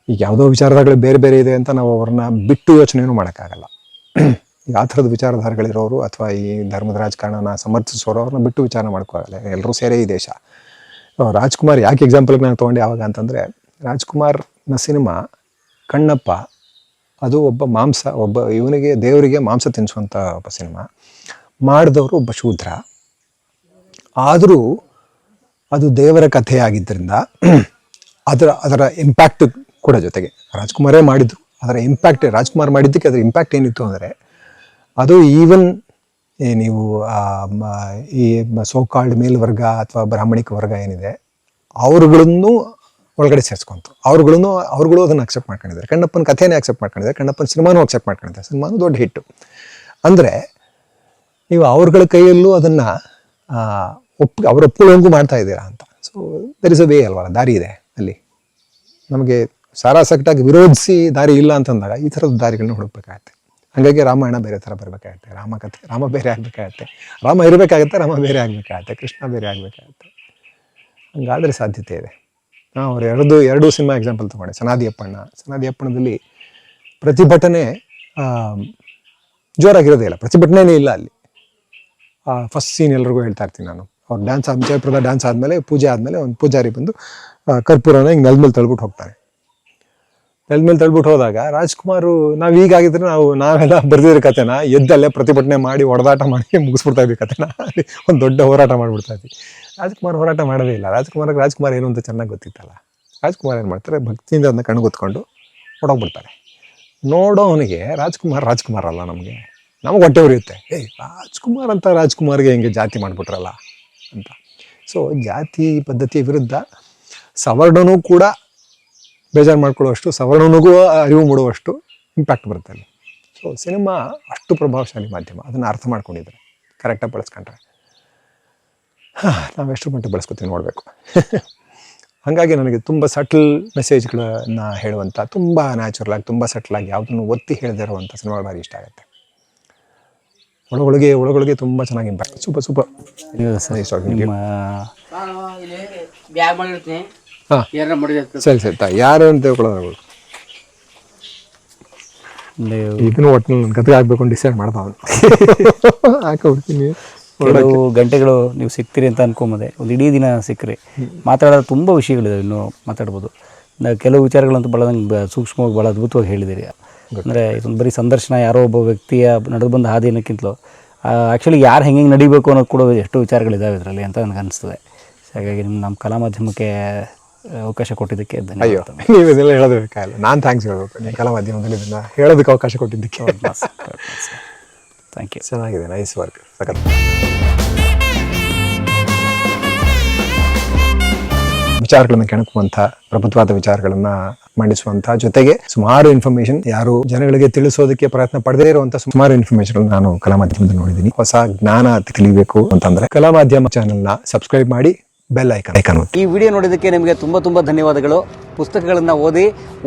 [SPEAKER 2] ಈಗ ಯಾವುದೋ ವಿಚಾರಧಾರೆಗಳು ಬೇರೆ ಬೇರೆ ಇದೆ ಅಂತ ನಾವು ಅವ್ರನ್ನ ಬಿಟ್ಟು ಯೋಚನೆಯೂ ಮಾಡೋಕ್ಕಾಗಲ್ಲ. ಈಗ ಆ ಥರದ ವಿಚಾರಧಾರೆಗಳಿರೋರು ಅಥವಾ ಈ ಧರ್ಮದ ರಾಜಕಾರಣನ ಸಮರ್ಥಿಸೋರು ಅವ್ರನ್ನ ಬಿಟ್ಟು ವಿಚಾರ ಮಾಡ್ಕೋಆಗಲ್ಲ. ಎಲ್ಲರೂ ಸೇರೇ ಈ ದೇಶ. ರಾಜ್ಕುಮಾರ್ ಯಾಕೆ ಎಕ್ಸಾಂಪಲ್ಗೆ ನಾನು ತೊಗೊಂಡೆ ಯಾವಾಗ ಅಂತಂದರೆ, ರಾಜ್ಕುಮಾರ್ನ ಸಿನಿಮಾ ಕಣ್ಣಪ್ಪ ಅದು ಒಬ್ಬ ಇವನಿಗೆ ದೇವರಿಗೆ ಮಾಂಸ ತಿನ್ನಿಸುವಂಥ ಒಬ್ಬ ಸಿನಿಮಾ. ಮಾಡಿದವರು ಒಬ್ಬ ಶೂದ್ರ. ಆದರೂ ಅದು ದೇವರ ಕಥೆಯಾಗಿದ್ದರಿಂದ ಅದರ ಇಂಪ್ಯಾಕ್ಟ್ ಕೂಡ ಜೊತೆಗೆ ರಾಜ್ಕುಮಾರೇ ಮಾಡಿದ್ರು. ಅದರ ಇಂಪ್ಯಾಕ್ಟ್ ರಾಜ್ಕುಮಾರ್ ಮಾಡಿದ್ದಕ್ಕೆ ಅದರ ಇಂಪ್ಯಾಕ್ಟ್ ಏನಿತ್ತು ಅಂದರೆ, ಅದು ಈವನ್ ನೀವು ಈ ಸೋಕಾಲ್ಡ್ ಮೇಲ್ವರ್ಗ ಅಥವಾ ಬ್ರಾಹ್ಮಣಿಕ ವರ್ಗ ಏನಿದೆ ಅವ್ರುಗಳನ್ನು ಒಳಗಡೆ ಸೇರಿಸ್ಕೊಂತು. ಅವ್ರುಗಳು ಅದನ್ನು ಅಕ್ಸೆಪ್ಟ್ ಮಾಡ್ಕೊಂಡಿದ್ದಾರೆ. ಕಣ್ಣಪ್ಪನ ಕಥೆನೇ ಅಕ್ಸೆಪ್ಟ್ ಮಾಡ್ಕೊಂಡಿದ್ದಾರೆ, ಕಣ್ಣಪ್ಪನ ಸಿನಿಮಾನೂ ಅಕ್ಸೆಪ್ಟ್ ಮಾಡ್ಕೊಂಡಿದ್ದಾರೆ. ಸಿನಿಮಾನು ದೊಡ್ಡ ಹಿಟ್ಟು. ಅಂದರೆ ನೀವು ಅವ್ರಗಳ ಕೈಯಲ್ಲೂ ಅದನ್ನು ಅವ್ರ ಒಪ್ಪುಳಂಗೂ ಮಾಡ್ತಾ ಇದ್ದೀರಾ ಅಂತ. So there is a way ಅಲ್ವಲ್ಲ, ದಾರಿ ಇದೆ ಅಲ್ಲಿ. ನಮಗೆ ಸಾರಾಸಗಟಾಗಿ ವಿರೋಧಿಸಿ ದಾರಿ ಇಲ್ಲ ಅಂತಂದಾಗ ಈ ಥರದ ದಾರಿಗಳನ್ನ ಹುಡುಕ್ಬೇಕಾಗತ್ತೆ. ಹಾಗಾಗಿ ರಾಮಾಯಣ ಬೇರೆ ಥರ ಬರಬೇಕಾಗತ್ತೆ, ರಾಮ ಬೇರೆ ಆಗಬೇಕಾಗತ್ತೆ, ರಾಮ ಇರಬೇಕಾಗತ್ತೆ, ರಾಮ ಬೇರೆ ಆಗಬೇಕಾಗತ್ತೆ, ಕೃಷ್ಣ ಬೇರೆ ಆಗಬೇಕಾಗತ್ತೆ. ಹಂಗಾದರೆ ಸಾಧ್ಯತೆ ಇದೆ. ಅವ್ರು ಎರಡು ಸಿನಿಮಾ ಎಕ್ಸಾಂಪಲ್ ತೊಗೊಂಡೆ. ಸನಾದಿ ಅಪ್ಪಣ್ಣದಲ್ಲಿ ಪ್ರತಿಭಟನೆ ಜೋರಾಗಿರೋದೇ ಇಲ್ಲ, ಪ್ರತಿಭಟನೆನೇ ಇಲ್ಲ ಅಲ್ಲಿ. ಫಸ್ಟ್ ಸೀನ್ ಎಲ್ರಿಗೂ ಹೇಳ್ತಾ ಇರ್ತೀನಿ ನಾನು. ಅವ್ರು ಡ್ಯಾನ್ಸ್ ಜಯಪ್ರದ ಡ್ಯಾನ್ಸ್ ಆದಮೇಲೆ ಪೂಜೆ ಆದಮೇಲೆ ಒಂದು ಪೂಜಾರಿ ಬಂದು ಕರ್ಪೂರನ ಹಿಂಗೆ ನೆಲದ ಮೇಲೆ ತಳ್ಬಿಟ್ಟು ಹೋಗ್ತಾನೆ. ನೆಲದ ಮೇಲೆ ತಳ್ಬಿಟ್ಟು ಹೋದಾಗ ರಾಜ್ಕುಮಾರು, ನಾವು ಈಗಾಗಿದ್ರೆ ನಾವೆಲ್ಲ ಬರೆದಿರೋ ಕಥೆನ ಎದ್ದಲ್ಲೇ ಪ್ರತಿಭಟನೆ ಮಾಡಿ ಹೊಡೆದಾಟ ಮಾಡಿ ಮುಗಿಸ್ಬಿಡ್ತಾ ಇದ್ವಿ ಕಥೆನ. ಅಲ್ಲಿ ಒಂದು ದೊಡ್ಡ ಹೋರಾಟ ಮಾಡಿಬಿಡ್ತಾ ಇದ್ವಿ. ರಾಜ್ಕುಮಾರ್ ಹೋರಾಟ ಮಾಡೋದೇ ಇಲ್ಲ. ರಾಜ್ಕುಮಾರ್ ಏನು ಅಂತ ಚೆನ್ನಾಗಿ ಗೊತ್ತಿತ್ತಲ್ಲ. ರಾಜ್ಕುಮಾರ್ ಏನು ಮಾಡ್ತಾರೆ, ಭಕ್ತಿಯಿಂದ ಅದನ್ನ ಕಣ್ಗೊತ್ಕೊಂಡು ಹೊಡೋಗ್ಬಿಡ್ತಾರೆ. ನೋಡೋವನಿಗೆ ರಾಜ್ಕುಮಾರ್ ಅಲ್ಲ, ನಮಗೆ ಹೊಟ್ಟೆ ಉರಿಯುತ್ತೆ. ರಾಜ್ಕುಮಾರ್ಗೆ ಹೆಂಗೆ ಜಾತಿ ಮಾಡಿಬಿಟ್ರಲ್ಲ ಅಂತ. ಸೊ ಜಾತಿ ಪದ್ಧತಿಯ ವಿರುದ್ಧ ಸವರ್ಣನೂ ಕೂಡ ಬೇಜಾರು ಮಾಡ್ಕೊಳ್ಳುವಷ್ಟು, ಸವರ್ಣನಿಗೂ ಅರಿವು ಮೂಡುವಷ್ಟು ಇಂಪ್ಯಾಕ್ಟ್ ಬರುತ್ತೆ ಅಲ್ಲಿ. ಸೊ ಸಿನಿಮಾ ಅಷ್ಟು ಪ್ರಭಾವಶಾಲಿ ಮಾಧ್ಯಮ. ಅದನ್ನು ಅರ್ಥ ಮಾಡ್ಕೊಂಡಿದ್ದಾರೆ, ಕರೆಕ್ಟಾಗಿ ಬಳಸ್ಕೊಂಡ್ರೆ. ನಾವೆಷ್ಟು ಮಟ್ಟ ಬಳಸ್ಕೊತೀವಿ ನೋಡಬೇಕು. ಹಾಗಾಗಿ ನನಗೆ ತುಂಬ ಸಟಲ್ ಮೆಸೇಜ್ಗಳನ್ನ ಹೇಳುವಂಥ, ತುಂಬ ನ್ಯಾಚುರಲ್ ಆಗಿ, ತುಂಬ ಸಟಲಾಗಿ, ಯಾವುದನ್ನು ಒತ್ತಿ ಹೇಳದೇ ಇರುವಂಥ ಸಿನಿಮಾಗಳು ಭಾರಿ ಇಷ್ಟ ಆಗುತ್ತೆ. ಒಳಗೊಳಗೆ ತುಂಬ ಚೆನ್ನಾಗಿ ಇಂಪ್ಯಾಕ್ಟ್. ಸೂಪರ್. ಸರಿ ಯಾರು ಅಂತ ತಿಳ್ಕೊಳ್ಳೋದು, ಇದನ್ನು ಒಟ್ಟಿನಲ್ಲಿ ನನ್ನ ಕತೆ ಆಗಬೇಕು ಡಿಸೈಡ್ ಮಾಡ್ದ ಅವನು. ಹಾಕೊಡ್ತೀನಿ.
[SPEAKER 3] ಕೆಲವು ಗಂಟೆಗಳು ನೀವು ಸಿಗ್ತೀರಿ ಅಂತ ಅನ್ಕೊಂಬೋದೆ, ಒಂದು ಇಡೀ ದಿನ ಸಿಕ್ಕರೆ ಮಾತಾಡೋದು ತುಂಬ ವಿಷಯಗಳಿದೆ, ಇನ್ನೂ ಮಾತಾಡ್ಬೋದು. ಕೆಲವು ವಿಚಾರಗಳಂತೂ ಭಾಳ ನಂಗೆ ಸೂಕ್ಷ್ಮವಾಗಿ ಭಾಳ ಅದ್ಭುತವಾಗಿ ಹೇಳಿದ್ದೀರಿ. ಅಂದರೆ ಇದೊಂದು ಬರೀ ಸಂದರ್ಶನ, ಯಾರೋ ಒಬ್ಬ ವ್ಯಕ್ತಿಯ ನಡೆದು ಬಂದ ಹಾದಿ ಅನ್ನೋಕ್ಕಿಂತಲೂ ಆ್ಯಕ್ಚುಲಿ ಯಾರು ಹೆಂಗೆ ನಡಿಬೇಕು ಅನ್ನೋದು ಕೂಡ ಎಷ್ಟು ವಿಚಾರಗಳಿದ್ದಾವೆ ಇದರಲ್ಲಿ ಅಂತ ನನಗೆ ಅನಿಸ್ತದೆ. ಹಾಗಾಗಿ ನಮ್ಮ ಕಲಾ ಮಾಧ್ಯಮಕ್ಕೆ ಅವಕಾಶ ಕೊಟ್ಟಿದ್ದಕ್ಕೆ
[SPEAKER 2] ಅಯ್ಯೋ
[SPEAKER 3] ಧನ್ಯವಾದ.
[SPEAKER 2] ನೀವು ಇದೆಲ್ಲ ಹೇಳೋದು ಬೇಕಾಗಿಲ್ಲ, ನಾನು ಥ್ಯಾಂಕ್ಸ್ ಹೇಳ್ಬೇಕು. ನೀವು ಕಲಾ ಮಾಧ್ಯಮದಲ್ಲಿ ಇದನ್ನ ಹೇಳೋದಕ್ಕೆ ಅವಕಾಶ ಕೊಟ್ಟಿದ್ದಕ್ಕೆ.
[SPEAKER 3] Thank you.
[SPEAKER 2] ಚೆನ್ನಾಗಿದೆ, ನೈಸ್ ವರ್ಕ್, ಸಖತ್. ವಿಚಾರಗಳನ್ನ ಕೆಣಕುವಂಥ, ಪ್ರಬುದ್ಧವಾದ ವಿಚಾರಗಳನ್ನ ಮಂಡಿಸುವಂಥ, ಜೊತೆಗೆ ಸುಮಾರು ಇನ್ಫಾರ್ಮೇಶನ್ ಯಾರು ಜನಗಳಿಗೆ ತಿಳಿಸೋದಕ್ಕೆ ಪ್ರಯತ್ನ ಪಡದೇ ಇರುವಂತ ಸುಮಾರು ಇನ್ಫಾರ್ಮೇಶನ್ ನಾನು ಕಲಾ ಮಾಧ್ಯಮದಲ್ಲಿ ನೋಡಿದ್ದೀನಿ. ಹೊಸ ಜ್ಞಾನ ತಿಳಿಬೇಕು ಅಂತಂದ್ರೆ ಕಲಾ ಮಾಧ್ಯಮ ಚಾನೆಲ್ನ ಸಬ್ಸ್ಕ್ರೈಬ್ ಮಾಡಿ, ಬೆಲ್ ಐಕಾನ್ ಒತ್ತಿ.
[SPEAKER 3] ಈ ವಿಡಿಯೋ ನೋಡಿದ್ದಕ್ಕೆ ನಿಮಗೆ ತುಂಬಾ ಧನ್ಯವಾದಗಳು. ಪುಸ್ತಕಗಳನ್ನ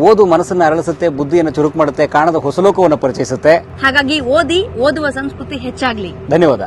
[SPEAKER 3] ಓದು ಮನಸ್ಸನ್ನ ಅರಳಿಸುತ್ತೆ, ಬುದ್ಧಿಯನ್ನು ಚುರುಕು ಮಾಡುತ್ತೆ, ಕಾಣದ ಹೊಸ ಲೋಕವನ್ನು ಪರಿಚಯಿಸುತ್ತೆ.
[SPEAKER 4] ಹಾಗಾಗಿ ಓದುವ ಸಂಸ್ಕೃತಿ ಹೆಚ್ಚಾಗ್ಲಿ.
[SPEAKER 3] ಧನ್ಯವಾದ.